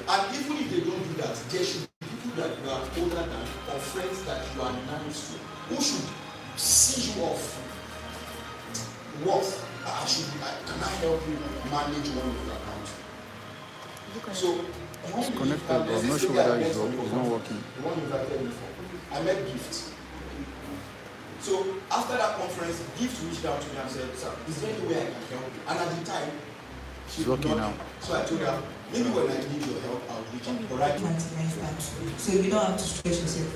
And even if they don't do that, there should be people that you are older than or friends that you are nice to who should see you off. What? Can I help you manage one of your accounts? So, it's connected, but I'm not sure whether it's not working. The one you invited me for. I met Gift. So, after that conference, Gift reached out to me and said, "Sir, is there any way I can help you?" And at the time, she was working now. So I told her, maybe when I need your help, I'll reach out. All right? So you don't have to stress yourself.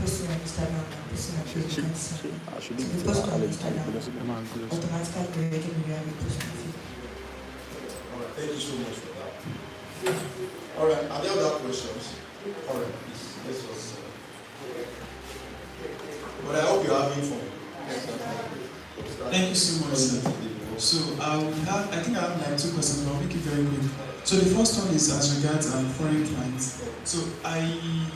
Personal Instagram, personal page, so the post on Instagram, automatically creating you have a personal feed. Alright, thank you so much for that. Alright, are there other questions? Alright, please, let's just but I hope you're having fun. Thank you so much, sir. So I think I have like 2 questions, but I'll make it very quick. So the first one is as regards foreign clients. So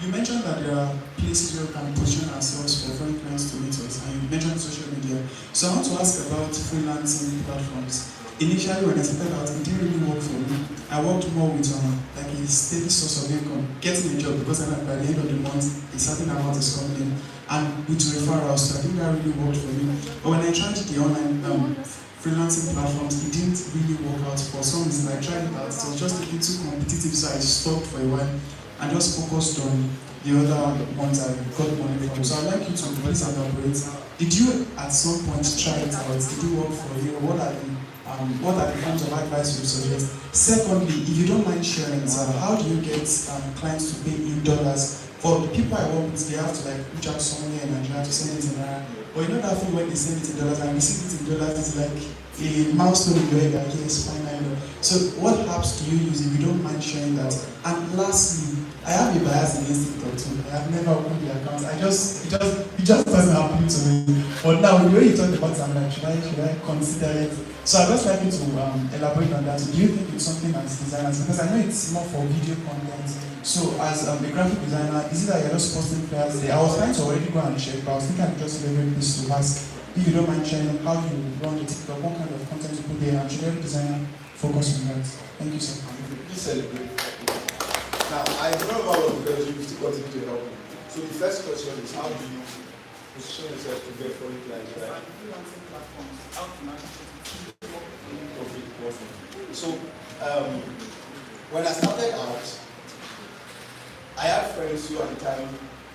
you mentioned that there are places where we can position ourselves for foreign clients to meet us, and you mentioned social media. So I want to ask about freelancing platforms. Initially, when I started out, it didn't really work for me. I worked more with like a steady source of income, getting a job, because then by the end of the month, a certain amount is coming in, and with referrals. So I think that really worked for me. But when I tried the online freelancing platforms, it didn't really work out for some reason. I tried it out, so it was just a bit too competitive, so I stopped for a while and just focused on the other ones I got money from. So I'd like you to please elaborate. Did you at some point try it out? Did it work for you? What are the kinds of advice you suggest? Secondly, if you don't mind sharing, how do you get clients to pay in dollars? For the people I work with, they have to like reach out somewhere in Nigeria to send it in naira. But you know that thing when they send it in dollars and receive it in dollars is like a milestone in your head that yes, finally. So what apps do you use if you don't mind sharing that? And lastly, I have a bias against TikTok too. I have never opened the account. It just doesn't appeal to me. But now the way you talk about it, I'm like, should I consider it? So I'd just like you to elaborate on that. So do you think it's something as designers, because I know it's more for video content. So as a graphic designer, is it that you're just posting flyers there? I was trying to already go and check, but I was thinking I'd just leave it to ask if you don't mind sharing how you run the TikTok, what kind of content you put there, and should every designer focus on that? Thank you, sir. Please celebrate. Now, I don't know about all of the questions, you still continue to help me. So the first question is, how do you position yourself to get foreign clients, right? So, when I started out, I had friends who at the time,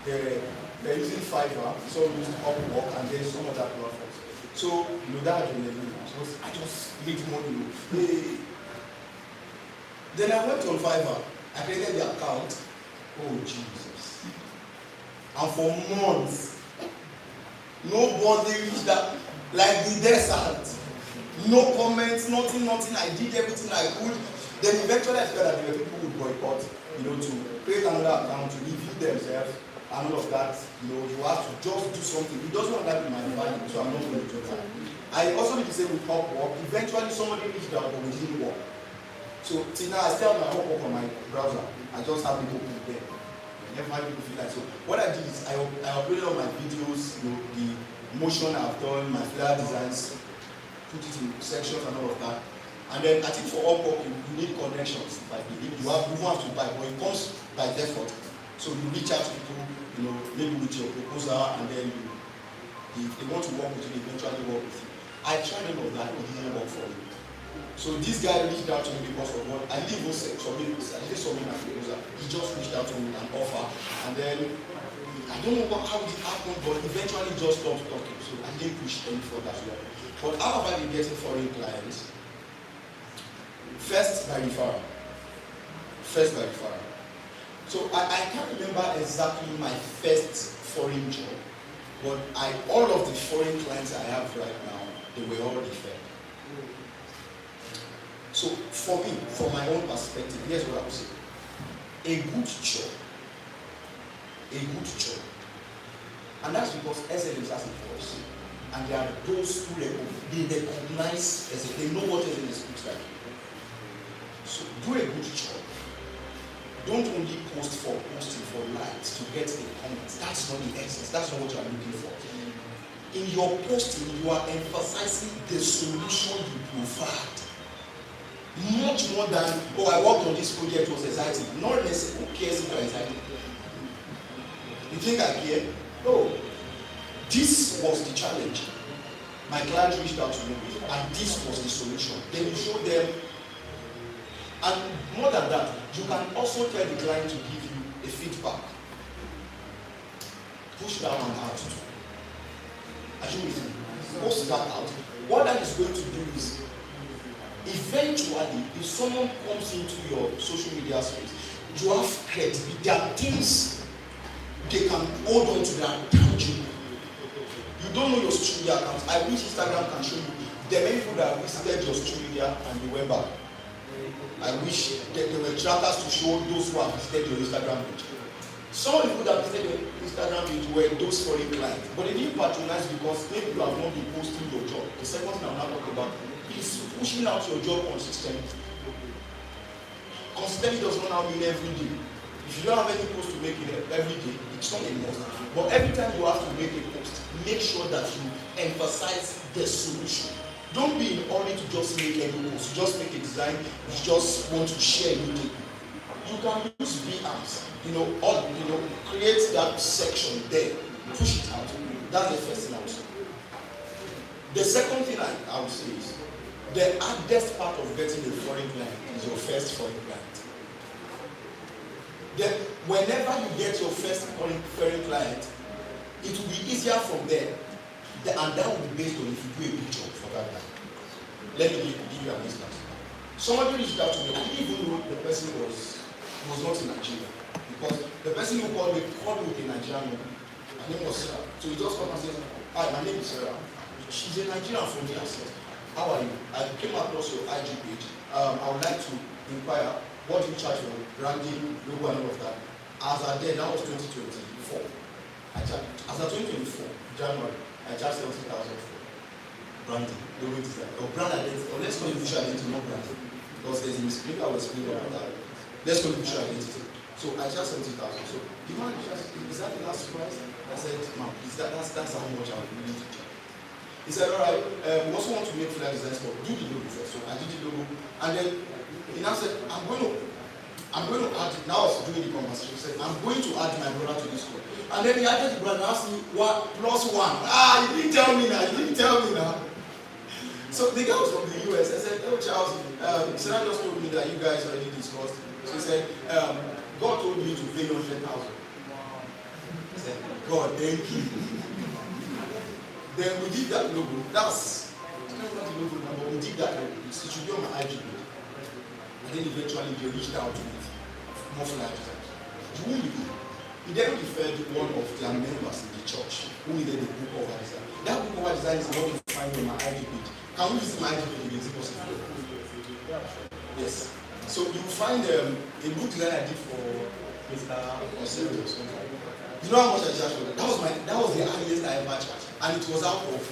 they're using Fiverr, so we used Upwork, and then some other platforms. So, that adrenaline, I just made money. Then I went on Fiverr, I created the account. Oh, Jesus. And for months, nobody reached that, like the desert. No comments, nothing. I did everything I could. Then eventually I figured that there were people who would boycott, to create another account, to review themselves, and all of that. You have to just do something. It doesn't have that in my value, so I'm not going to do that. I also did the same with Upwork. Eventually somebody reached out, but it didn't work. So till now I still have my Upwork on my browser. I just have it open there. Never mind people feel like so. What I did is I uploaded all my videos, the motion I've done, my flyer designs, put it in sections and all of that. And then I think for Upwork you need connections. Like you don't have to buy, but it comes by default. So you reach out to people, maybe with your proposal, and then if they want to work with you, they eventually work with you. I tried all of that, it didn't work for me. So this guy reached out to me because of what I didn't submit my proposal. He just reached out to me with an offer, and then I don't know how it happened, but eventually just stopped talking. So I didn't push any further as well. But how have I been getting foreign clients? First by referral. So I can't remember exactly my first foreign job, but all of the foreign clients I have right now, they were all referred. So for me, from my own perspective, here's what I would say. A good job. And that's because SLMs has a voice. And there are those who recognize SLMs, they know what SLMs looks like. So do a good job. Don't only post for posting for likes to get the comments. That's not the essence. That's not what you are looking for. In your posting, you are emphasizing the solution you provide. Much more than, I worked on this project, it was exciting. Not necessarily, who cares if you are excited? You think I care? No. This was the challenge. My client reached out to me, and this was the solution. Then you show them, and more than that, you can also tell the client to give you a feedback. Push that one out too. Are you with me? Post that out. What that is going to do is, eventually, if someone comes into your social media space, you have credibility. There are things they can hold on to that are tangible. You don't know your social media account. I wish Instagram can show you. There are many people that visited your social media and they went back. I wish that there were trackers to show those who have visited your Instagram page. Some of the people that visited your Instagram page were those foreign clients, but they didn't patronize because maybe you have not been posting your job. The second thing I'm now talking about is pushing out your job consistently. Consistently does not now mean every day. If you don't have any post to make it every day, it's not a must. But every time you have to make a post, make sure that you emphasize the solution. Don't be in a hurry to just make any post. Just make a design. You just want to share immediately. You can use VMs. Create that section there. Push it out. That's the first thing I would say. The second thing I would say is the hardest part of getting a foreign client is your first foreign client. Then, whenever you get your first foreign client, it will be easier from there. And that will be based on if you do a good job for that guy. Let me give you an instance. Somebody reached out to me. I didn't even know the person was not in Nigeria. Because the person who called me with a Nigerian woman. Her name was Sarah. So he just called and said, "Hi, my name is Sarah. She's a Nigerian from here." How are you? I came across your IG page. I would like to inquire, what do you charge for branding, logo, and all of that? As at then, that was 2024. As at 2024, January, I charged 70,000 for branding, logo design, or brand identity, or let's call it visual identity, not branding. Because there's a mistake, I will explain about that. Let's call it visual identity. So I charged 70,000. So the man just, is that the last price? I said, ma'am, that's how much I would willing to charge. He said, all right, we also want to make flyer designs, but do the logo first. So I did the logo, and then he now said, I'm going to add, now I was doing the conversation, he said, I'm going to add my brother to this school. And then he added the brother and asked me, what, +1? You didn't tell me now, So the guy was from the US. I said, oh Charles, Sarah just told me that you guys already discussed. So he said, God told me to pay you 100,000. I said, God, thank you. Then we did that logo. That's not the logo now, but we did that logo. It should be on my IG page. And then eventually they reached out to me. More flyer designs. You won't believe. He then referred one of their members in the church who needed a book cover design. That book cover design is what you find on my IG page. Can we visit my IG page? Is it possible? Yes. So you find a book design I did for Mr. Osero or something. You know how much I charged for that? That was the highest I ever charged. And it was out of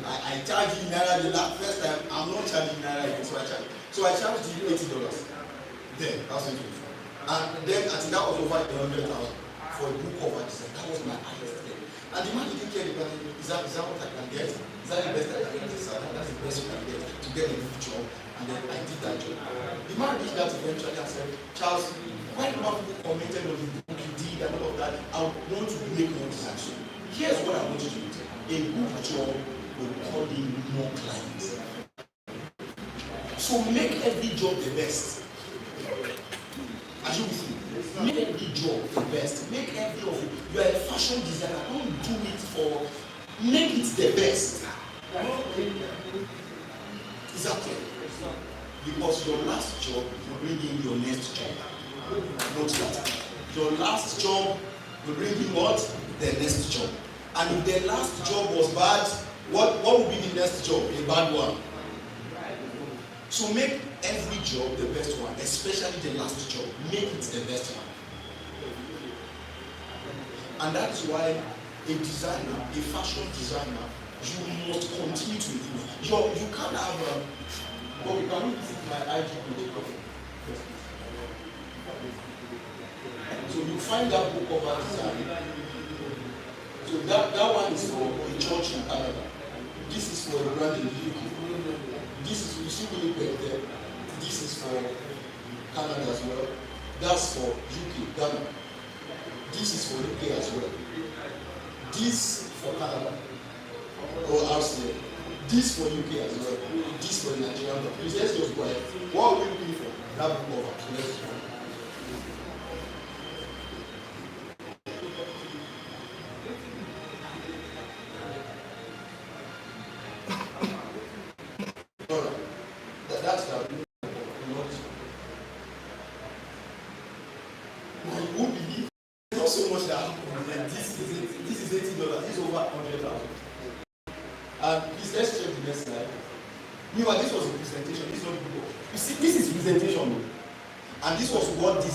I charged you naira the last first time. I'm not charging naira again, so I charged you $80. Then that's it. And then I think that was over 100,000 for a book cover design. That was my highest then. And the man didn't care because is that what I can get? Is that the best I can get? That's the best you can get to get a good job. And then I did that job. The man reached out eventually and said, Charles, why do more people commented on the book you did and all of that? I want to make more design. So here's what I want you to do. A good job will call in more clients. So make every job the best. As you see, make every job the best. Make every of it. You are a fashion designer. Don't do it for. Make it the best. Is that clear? Because your last job will bring in your next job. Note that. Your last job will bring in what? The next job. And if the last job was bad, what will be the next job? A bad one. So make every job the best one, especially the last job. Make it the best one. And that is why a designer, a fashion designer, you must continue to improve. You can't have but we can visit my IG page. So you find that book cover design. So that one is for a church in Canada. This is for a brand in the UK. This is, you see Winnipeg there. This is for Canada as well. That's for UK, Ghana. This is for UK as well. This for Canada. Or RCA. This for UK as well. This for Nigeria. Please let's just go ahead. What are we looking for? That book cover. So let's go.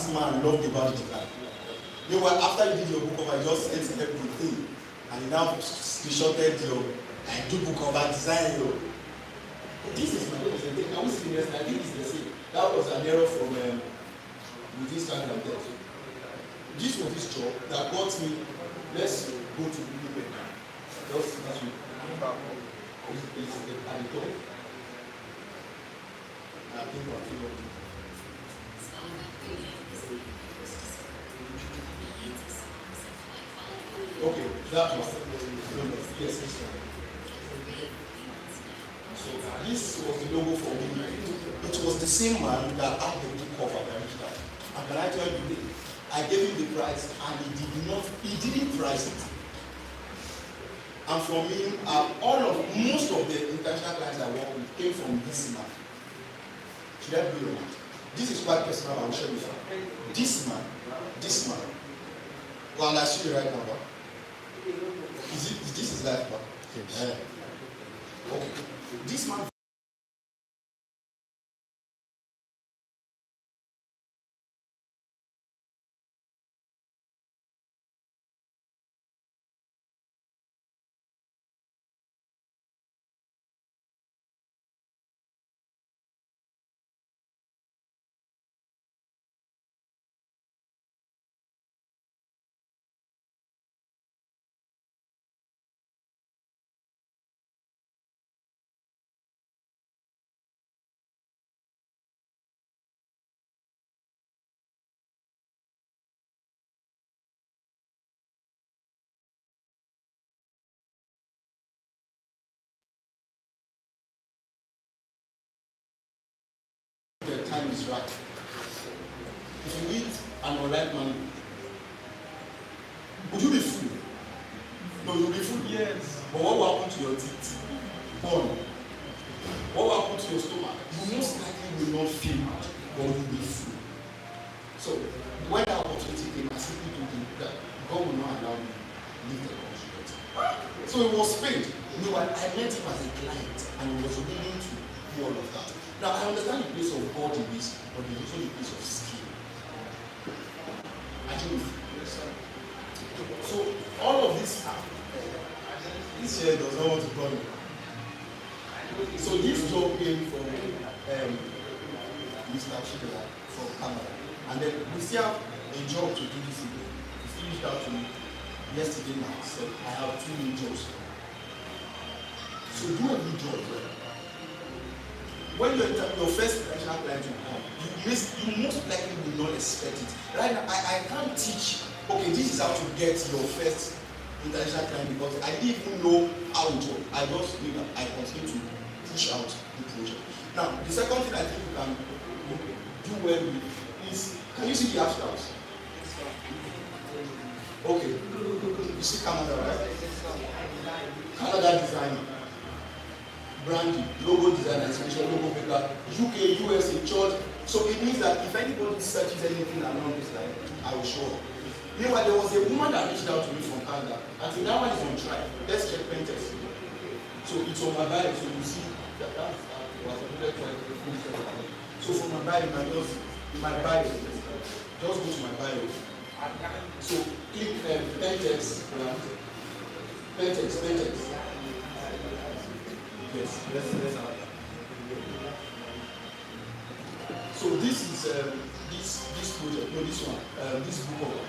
Man loved about the design. Meanwhile, after you did your book cover, you just ate everything, and you now screenshotted your do book cover design. This is my presentation. Can we see the next? I think it's the same. That was an error from with this kind of debt. This was this job that got me. Let's go to Winnipeg. Just as we come back home. It's at the top. I think we're feeling. Okay, that one. Yes, this one. So this was the logo for me. It was the same man that had the book cover that reached out. And can I tell you, I gave him the price and he didn't price it. And from him, most of the international clients I work with came from this man. Should I be or not? This is quite personal, I'll show you. This man. Well, I see you right now. This is life, but yes. Okay. This man the time is right. If you eat an alright money, would you be full? No, you'll be full. Yes. But what will happen to your teeth? Bone. What will happen to your stomach? You most likely will not feel it, but you'll be full. So when that opportunity came, I simply told him that God will not allow me to leave the country. So it was paid. You know, I met him as a client and he was willing to do all of that. Now I understand the place of God in this, but there's also the place of skill. So all of this year does not want to call me. So this job came from Mr. Chidera from Canada. And then we still have a job to do this evening. He reached out to me yesterday now. Said, I have 2 new jobs. So do a new job. When your first international client will come, you most likely will not expect it. Right now, I can't teach, okay, this is how to get your first international client because I didn't even know how it works. I just knew that I continue to push out the project. Now, the second thing I think you can do well with is, can you see the abstracts? Okay. You see Canada, right? Canada designer. Branding, logo design, exhibition, logo maker, UK, USA, church. So it means that if anybody searches anything along this line, I will show up. Meanwhile, there was a woman that reached out to me from Canada. I think that one is on trial. Let's check pen test. So it's on my bio, so you see that was so from my bio, just go to my bio. So click pen text, pen text. Yes, let's have it. So this is this project, no, this one, this book cover.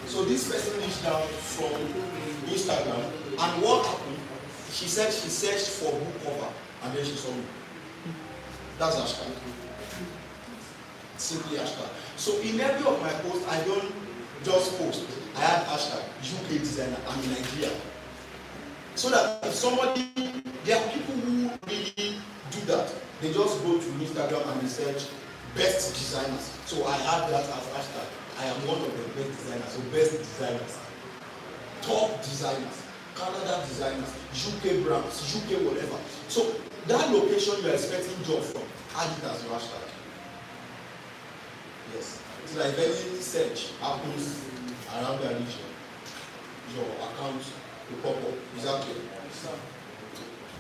So this person reached out from Instagram, and what happened? She said she searched for book cover, and then she saw me. That's hashtag. Simply hashtag. So in every of my posts, I don't just post. I have hashtag UK designer. I'm in Nigeria. So that if somebody, there are people who really do that. They just go to Instagram and they search best designers. So I have that as hashtag. I am one of the best designers. So best designers, top designers, Canada designers, UK brands, UK whatever. So that location you are expecting job from, add it as your hashtag. Yes. So that if any search happens around the region, your account will pop up. Exactly.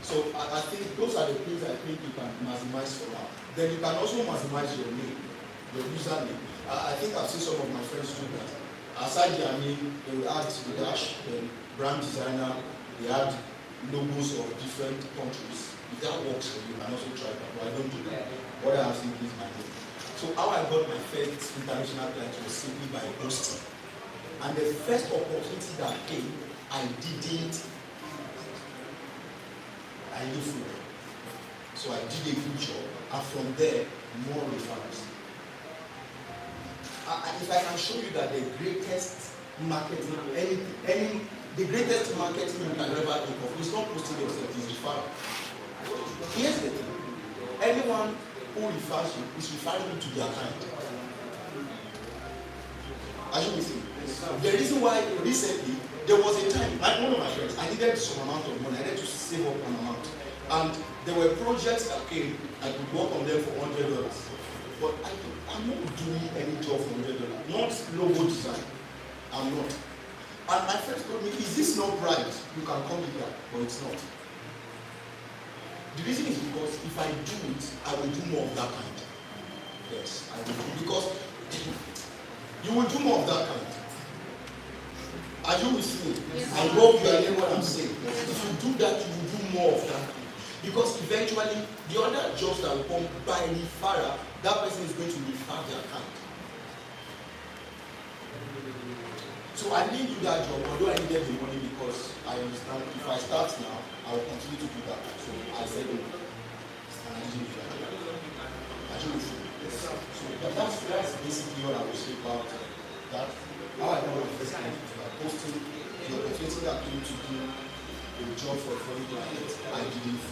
So I think those are the things I think you can maximize for now. Then you can also maximize your name, your username. I think I've seen some of my friends do that. Aside their name, they will add the dash, then brand designer, they add logos of different countries. If that works for you, you can also try that. But I don't do that. What I have simply is my name. So how I got my first international client was simply by posting. And the first opportunity that came, I live for it. So I did a good job, and from there, more referrals. If I can show you that the greatest marketing, the greatest marketing you can ever think of is not posting yourself, it's referral. Here's the thing: anyone who refers you is referring you to their client. As you will see, the reason why recently there was a time, like one of my friends, I needed some amount of money, I needed to save up an amount. And there were projects that came, I could work on them for $100. But I'm not doing any job for $100. Not logo design. I'm not. And my friend told me, is this not right? You can come with that, but it's not. The reason is because if I do it, I will do more of that kind. Yes, I will do, because you will do more of that kind. Are you with me? Yes. I hope you are hearing what I'm saying. Yes. If you do that, you will do more of that kind. Because eventually, the other jobs that will come by referral, that person is going to refer their kind. So I didn't do that job, although I needed the money, because I understand if I start now, I will continue to do that. So I said no. And I didn't do that. So that's basically what I will say about that. How I got my first client is by posting the opportunity that came to do a job for a foreign client. I didn't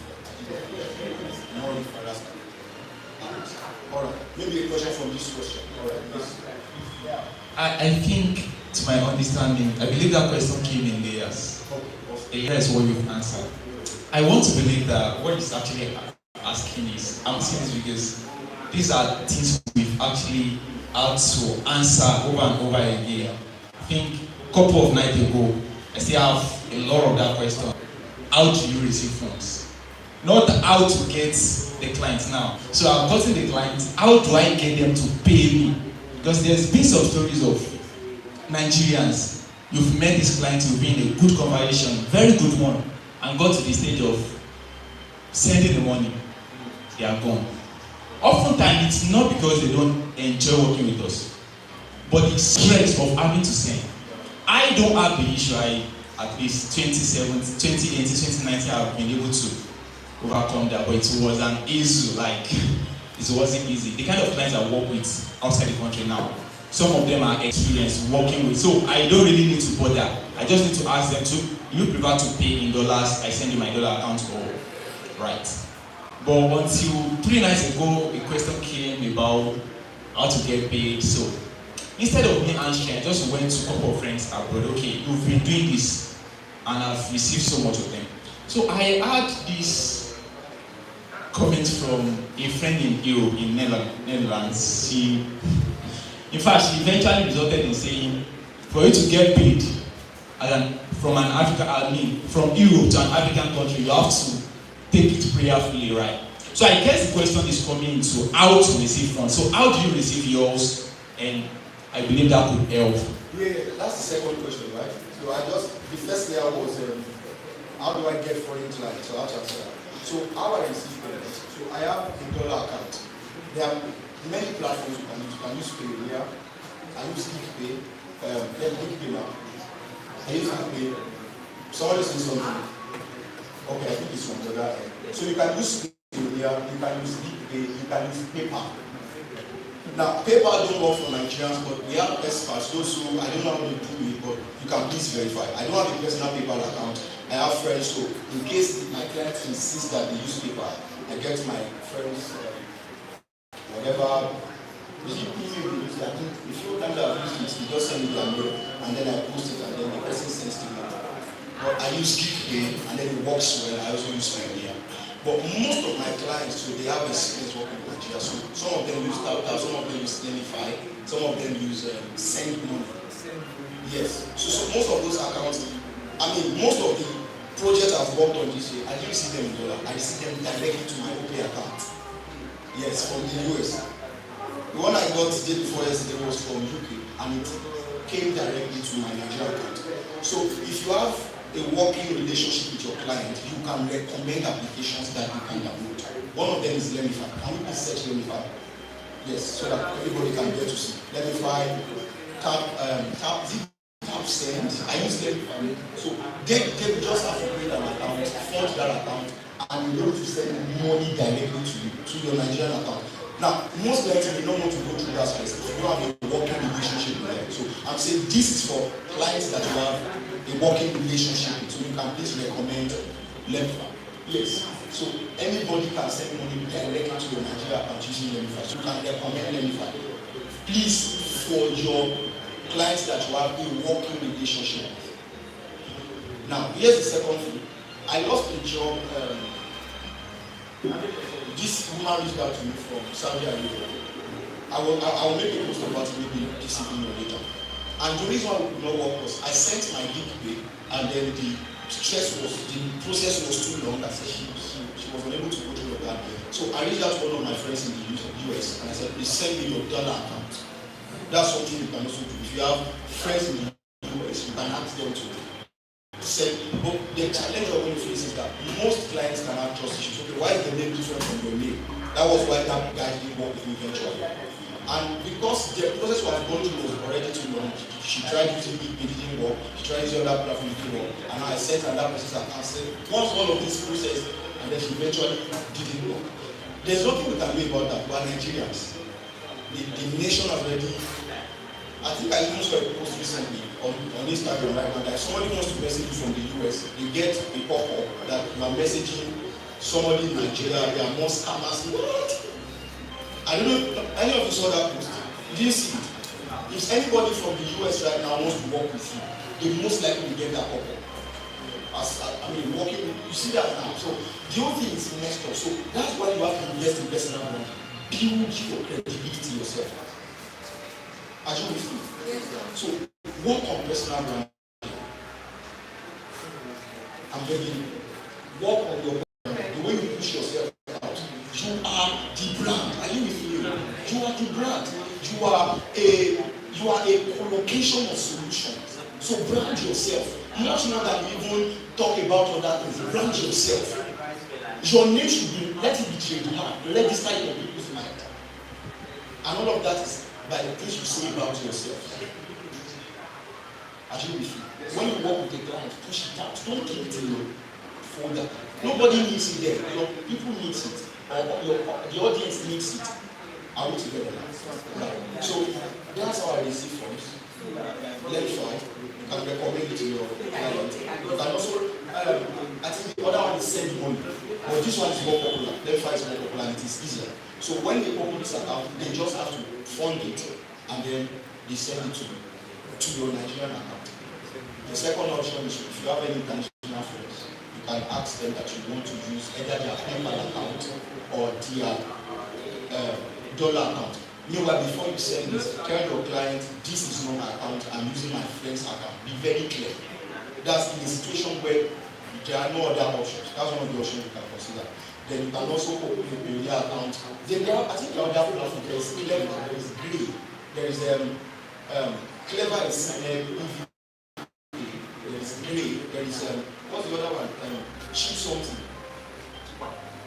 more referrals. Alright, maybe a question from this question. Alright, yes. I think, to my understanding, I believe that question came in layers. Layers is what you've answered. I want to believe that what he's actually asking is, I'm saying this because these are things we've actually had to answer over and over again. I think a couple of nights ago, I still have a lot of that question. How do you receive funds? Not how to get the clients now. So I've gotten the clients, how do I get them to pay me? Because there's been some stories of Nigerians, you've met this client, you've been in a good conversation, very good one, and got to the stage of sending the money, they are gone. Oftentimes, it's not because they don't enjoy working with us, but the stress of having to send. I don't have the issue. At least 2017, 2018, 2019, I've been able to overcome that, but it was an issue, like, it wasn't easy. The kind of clients I work with outside the country now, some of them are experienced working with, so I don't really need to bother. I just need to ask them to, you prefer to pay in dollars, I send you my dollar account, or right. But until 3 nights ago, a question came about how to get paid. So instead of me answering, I just went to a couple of friends abroad. Okay, you've been doing this, and I've received so much of them. So I had this comment from a friend in Europe, in Netherlands. In fact, she eventually resulted in saying, for you to get paid from from Europe to an African country, you have to take it prayerfully, right? So I guess the question is coming into how to receive funds. So how do you receive yours? And I believe that could help. Yeah, that's the second question, right? So the first layer was, how do I get foreign clients? So how to answer that? So how I receive payments? So I have a dollar account. There are many platforms you can use. You can use Payoneer. I use GivePay. GivePay now. I use GivePay. Somebody says something. Okay, I think it's from the other end. So you can use Payoneer, you can use GivePay, you can use PayPal. Now, PayPal don't work for Nigerians, but we have experts, those who, I don't know how they do it, but you can please verify. I don't have a personal PayPal account. I have friends, so in case my clients insist that they use PayPal, I get my friends, whatever. I think a few times I've used it, you just send me their mail, and then I post it, and then the person sends to me. But I use GivePay, and then it works well. I also use Payoneer. But most of my clients, so they have experience working with Nigeria. So some of them use TapTap, some of them use Lemify, some of them use Send Money. Yes. So most of those accounts, most of the projects I've worked on this year, I didn't receive them in dollar. I received them directly to my OPay account. Yes, from the US. The one I got the day before yesterday was from UK, and it came directly to my Nigerian account. So if you have a working relationship with your client, you can recommend applications that you can download. One of them is Lemify. Can you please search Lemify? Yes, so that everybody can get to see. Lemify, Tap Send. I use Lemify. So they just have to create an account, forge that account, and you're able to send money directly to you, to your Nigerian account. Now, most clients may not want to go through that space if you don't have a working relationship with them. So I'm saying this is for clients that you have a working relationship with, so you can please recommend Lemify. Yes. So anybody can send money directly to your Nigeria account using Lemify. So you can recommend Lemify. Please, for your clients that you have a working relationship with. Now, here's the second thing. I lost a job. This woman reached out to me from Saudi Arabia. I will make a post about it maybe this evening or later. And the reason why we could not work was I sent my GivePay, and then the the process was too long that she was unable to go through that. So I reached out to one of my friends in the US and I said, please send me your dollar account. That's something you can also do. If you have friends in the US, you can ask them to send. But the challenge of when you face is that most clients can have trust issues. Okay, why is the name different from your name? That was why that guy didn't work with me eventually. And because the process we have gone through was already too long, she tried using it didn't work, she tried using other platform, it didn't work, and I sent another process and cancelled. Once all of this process, and then she eventually didn't work. There's nothing we can do about that. We are Nigerians. The nation has already. I think I even saw a post recently on Instagram right now that if somebody wants to message you from the US, they get a pop-up that you are messaging somebody in Nigeria, there are more scammers. What? I don't know, any of you saw that post? You didn't see it? If anybody from the US right now wants to work with you, they most likely will get that pop-up. Working, you see that now. So the whole thing is messed up. So that's why you have to invest in personal brand. Build your credibility yourself. Are you with me? Yes. So work on personal brand. I'm begging you. Work on your brand. The way you push yourself out. You are the brand. Are you with me? You are the brand. You are a collocation of solutions. So brand yourself. Much more than even talk about other things. Brand yourself. Your name should be, let it be trademarked, registered in people's mind. And all of that is by the things you say about yourself. Are you with me? When you work with a client, push it out. Don't keep it in your folder. Nobody needs it there. Your people need it. Or the audience needs it. Are we together now? Right. So that's how I receive funds. Verify. You can recommend it to your client. You can also, I think the other one is send money. But this one is more popular. Verify is more popular and it is easier. So when they open this account, they just have to fund it and then they send it to your Nigerian account. The second option is if you have any international friends, you can ask them that you want to use either their PayPal account or their dollar account. Meanwhile, before you send this, tell your client, this is not my account, I'm using my friend's account. Be very clear. That's in a situation where there are no other options. That's one of the options you can consider. Then you can also open a Payoneer account. Then there are, I think there are other platforms. There is Clever, there is Grey, there is Clever is there is Grey, there is what's the other one? Cheap something.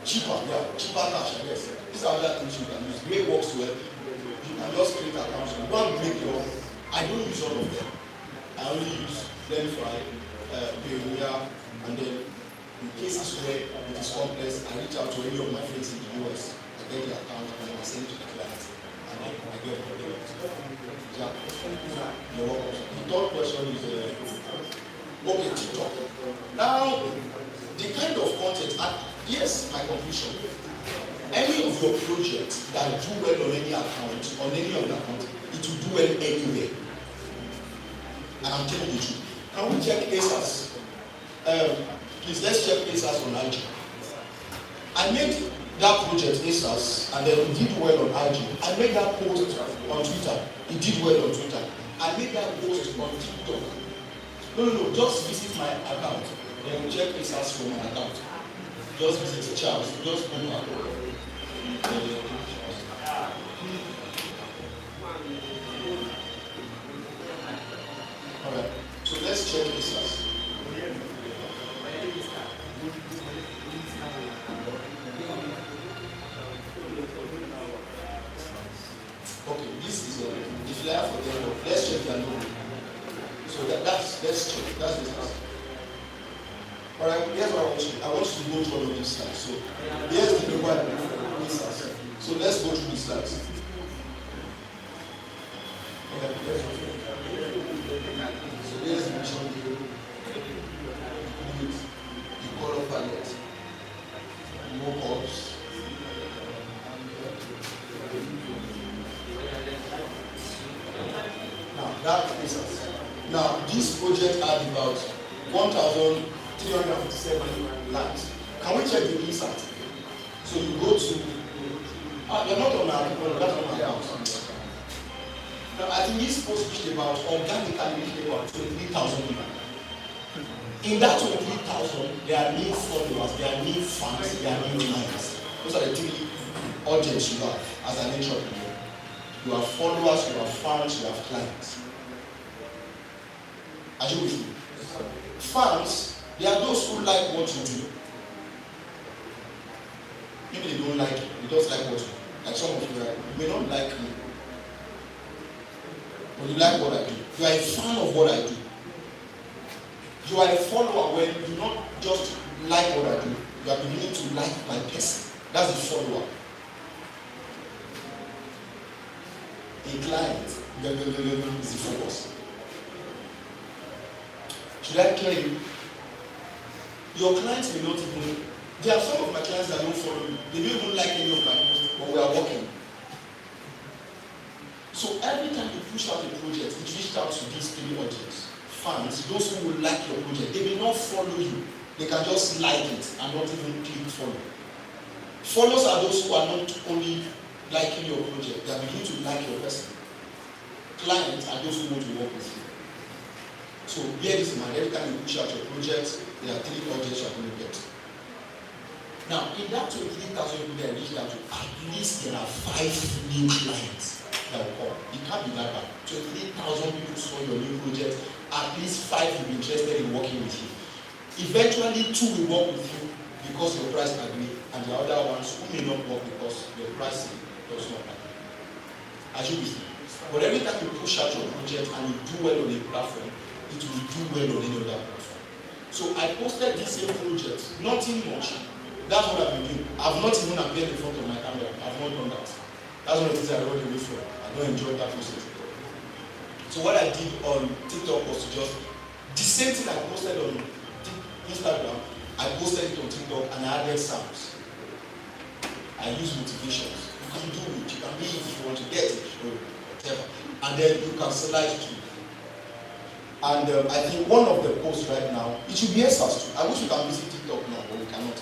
Cheaper, yeah, cheaper cash, I guess. These are other things you can use. Grey works well. You can just create accounts. You don't make your. I don't use all of them. I only use Verify, Payoneer, and then in cases where it is complex, I reach out to any of my friends in the US, I get the account and I send it to the client, and then I get it. Yeah. You're welcome. The third question is okay, TikTok. Now, the kind of content, yes, my conclusion. Any of your projects that do well on any account, on any other account, it will do well anywhere. And I'm telling you the truth. Can we check ASAS? Please, let's check ASAS on IG. I made that project ASAS, and then it did well on IG. I made that post on Twitter. It did well on Twitter. I made that post on TikTok. No, just visit my account. Then we'll check ASAS from my account. Just visit Charles. Just go back. Alright, so let's check ASAS. Okay, this is the flyer for them. Let's check their logo. So let's check. That's business. Alright, here's what I want you. I want you to go through all of these slides. So here's the requirement for ASAS. So let's go through these slides. Okay, let's go through. So here's the mission view. The color palette. Mockups. Now that is us. Now this project had about 1,357 likes. Can we check the insert? So you go to you're not on our that's on my account. Now I think this post reached about organically reached about 23,000 people. In that 23,000, there are new followers, there are new fans, there are new clients. Those are the three audience you have as an entrepreneur. You have followers, you have fans, you have clients. Are you with me? Fans, they are those who like what you do. Maybe they don't like it, they just like what you do. Like some of you, right? You may not like me, but you like what I do. You are a fan of what I do. You are a follower when you not just like what I do, you are beginning to like my person. That's a follower. A client is the focus. Should I tell you? Your clients may not even. There are some of my clients that don't follow you. They don't even like any of my posts, but we are working. So every time you push out a project, it reaches out to these three audiences. Fans, those who will like your project, they may not follow you. They can just like it and not even click follow. Followers are those who are not only liking your project, they are beginning to like your person. Clients are those who want to work with you. So bear this in mind. Every time you push out your project, there are three audiences you are going to get. Now, in that 23,000 people that reached out to, at least there are 5 new clients that will come. It can't be that bad. 23,000 people saw your new project. At least 5 will be interested in working with you. Eventually, 2 will work with you because your price agree, and the other ones who may not work because your price does not agree. As you see. But every time you push out your project and you do well on a platform, it will do well on any other platform. So I posted this same project, nothing much. That's what I've been doing. I've not even appeared in front of my camera. I've not done that. That's one of the things I run away from. I don't enjoy that process. So what I did on TikTok was to just, the same thing I posted on Instagram, I posted it on TikTok and I added sounds. I use motivations. You can do it. You can be it if you want to get it or whatever. And then you can slide to. And I think one of the posts right now, it should be answers to. I wish we can visit TikTok now, but we cannot.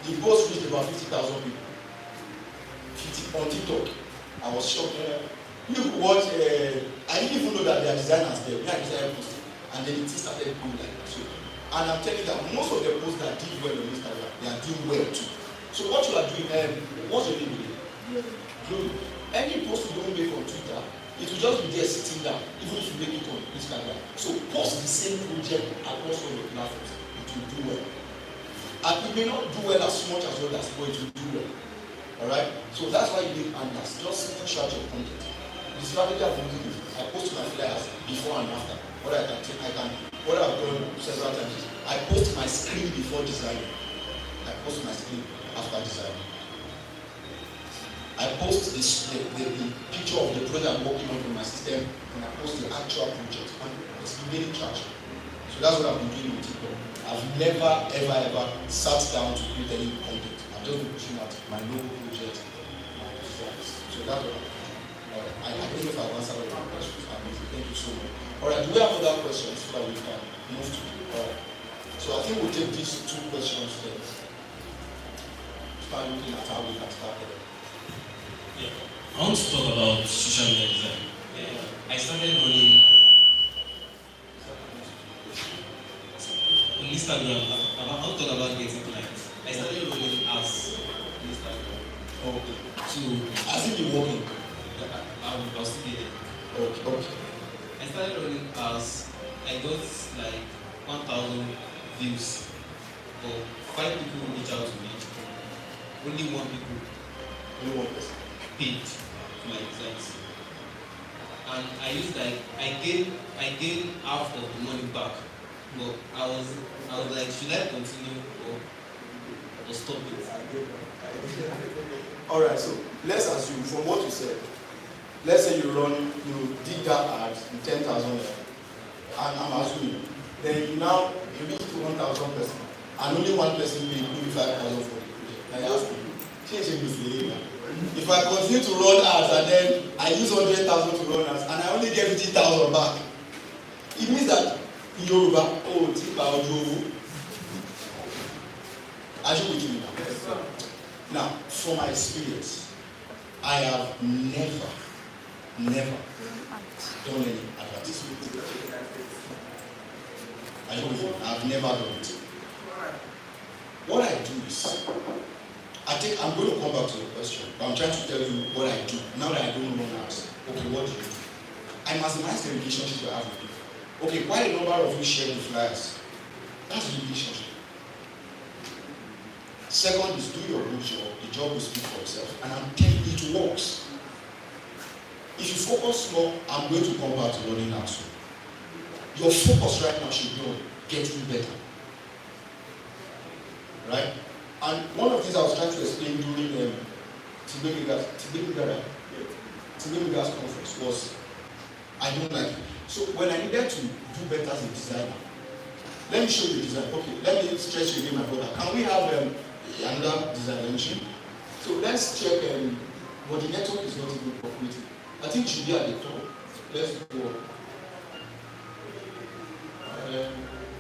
The post reached about 50,000 people. 50 on TikTok. I was shocked. Look what I didn't even know that there are designers there. We are designer posting, and then it started going like that. So, and I'm telling you that most of the posts that did well on Instagram, they are doing well too. So what you are doing, what's your name? Glory. Any post you don't make on Twitter, it will just be there sitting down, even if you make it on Instagram. So post the same project across all your platforms. It will do well. And it may not do well as much as others, but it will do well. Alright? So that's why you need Anders. Just push out your content. The strategy I've been doing, I post my flyers before and after. What I've done several times is I post my screen before designing. I post my screen after designing. I post the picture of the project I'm working on my system, and I post the actual project. And it's been getting traction. So that's what I've been doing with TikTok. I've never, ever sat down to create any content. I've just been pushing out my local project, my friends. So that's what I'm doing. I don't know if I've answered all your questions. Thank you so much. Alright, do we have other questions so that we can move to it? Alright. So I think we'll take these 2 questions then. Start looking at how we can start it. Yeah. I want to talk about social media design. I started running on Instagram. I want to talk about getting clients. I started running ads on Instagram. Okay. So, as if you're working. I'll still be there. Okay. I started running ads. I got like 1,000 views. But 5 people reach out to me. Only 1 people. Only 1 person. Paid for my designs. And I used like I gained half of the money back. But I was like, should I continue or stop it? Alright, so let's assume from what you said, let's say you did that ad in 10,000 and I'm assuming, then you reach to 1,000 person and only 1 person paid maybe 5,000 for the project. Like that's change misleading. If I continue to run ads and then I use 100,000 to run ads and I only get 50,000 back, it means that in Yoruba, are you with me now? Now, from my experience, I have never done any advertisement. I don't know. I've never done it. What I do is, I'm going to come back to the question, but I'm trying to tell you what I do. Now that I don't know ask, okay, what do you do? I maximize the relationship I have with people. Okay, quite a number of you share the flyers. That's the relationship. Second is do your good job. The job will speak for itself. And I'm telling you, it works. If you focus more, I'm going to come back to learning how to. Your focus right now should be on getting better. Right? And one of the things I was trying to explain during Tibega's conference was I don't like it. So when I needed to do better as a designer, let me show you the design. Okay, let me stretch you again, my brother. Can we have another design engine? So let's check, but the network is not even cooperating. I think it should be at the top. Let's go.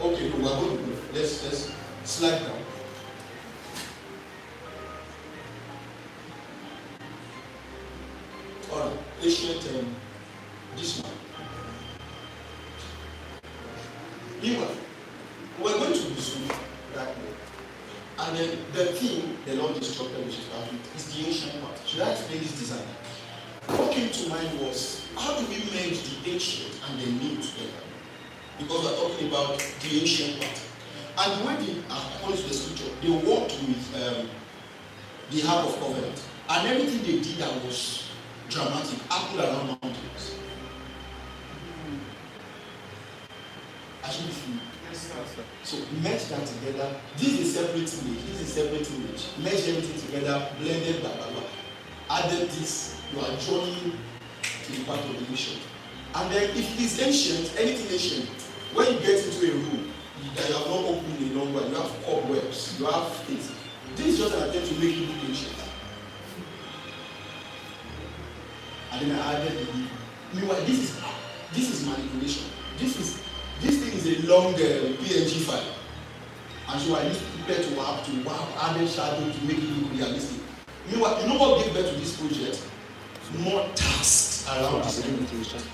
Okay, no, we're going to go. Let's slide down. Alright, ancient, this one. Meanwhile, we're going to resume that way. And then the theme, the Lord instructed me to start with, is the ancient part. Should I explain this design? What came to mind was, how do we merge the ancient and the new together? Because we're talking about the ancient part. And the way according to the scripture, they worked with the Ark of Covenant. And everything they did that was dramatic happened around mountains. So merge that together. This is a separate image. This is a separate image. Merge everything together, blended, blah blah blah. Added this, you are joining to the part of the ancient. And then if it is ancient, anything ancient, when you get into a room that you have not opened in a long while, you have cobwebs, you have things. This is just an attempt to make it look ancient. And then I added the meanwhile, this is manipulation. This thing is a long PNG file. And so I need people to have added shadow to make it look realistic. Meanwhile, you know what gave birth to this project? More tasks around this.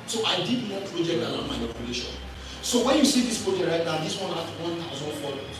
So I did more project around manipulation. So when you see this project right now, this one has 1,000 followers.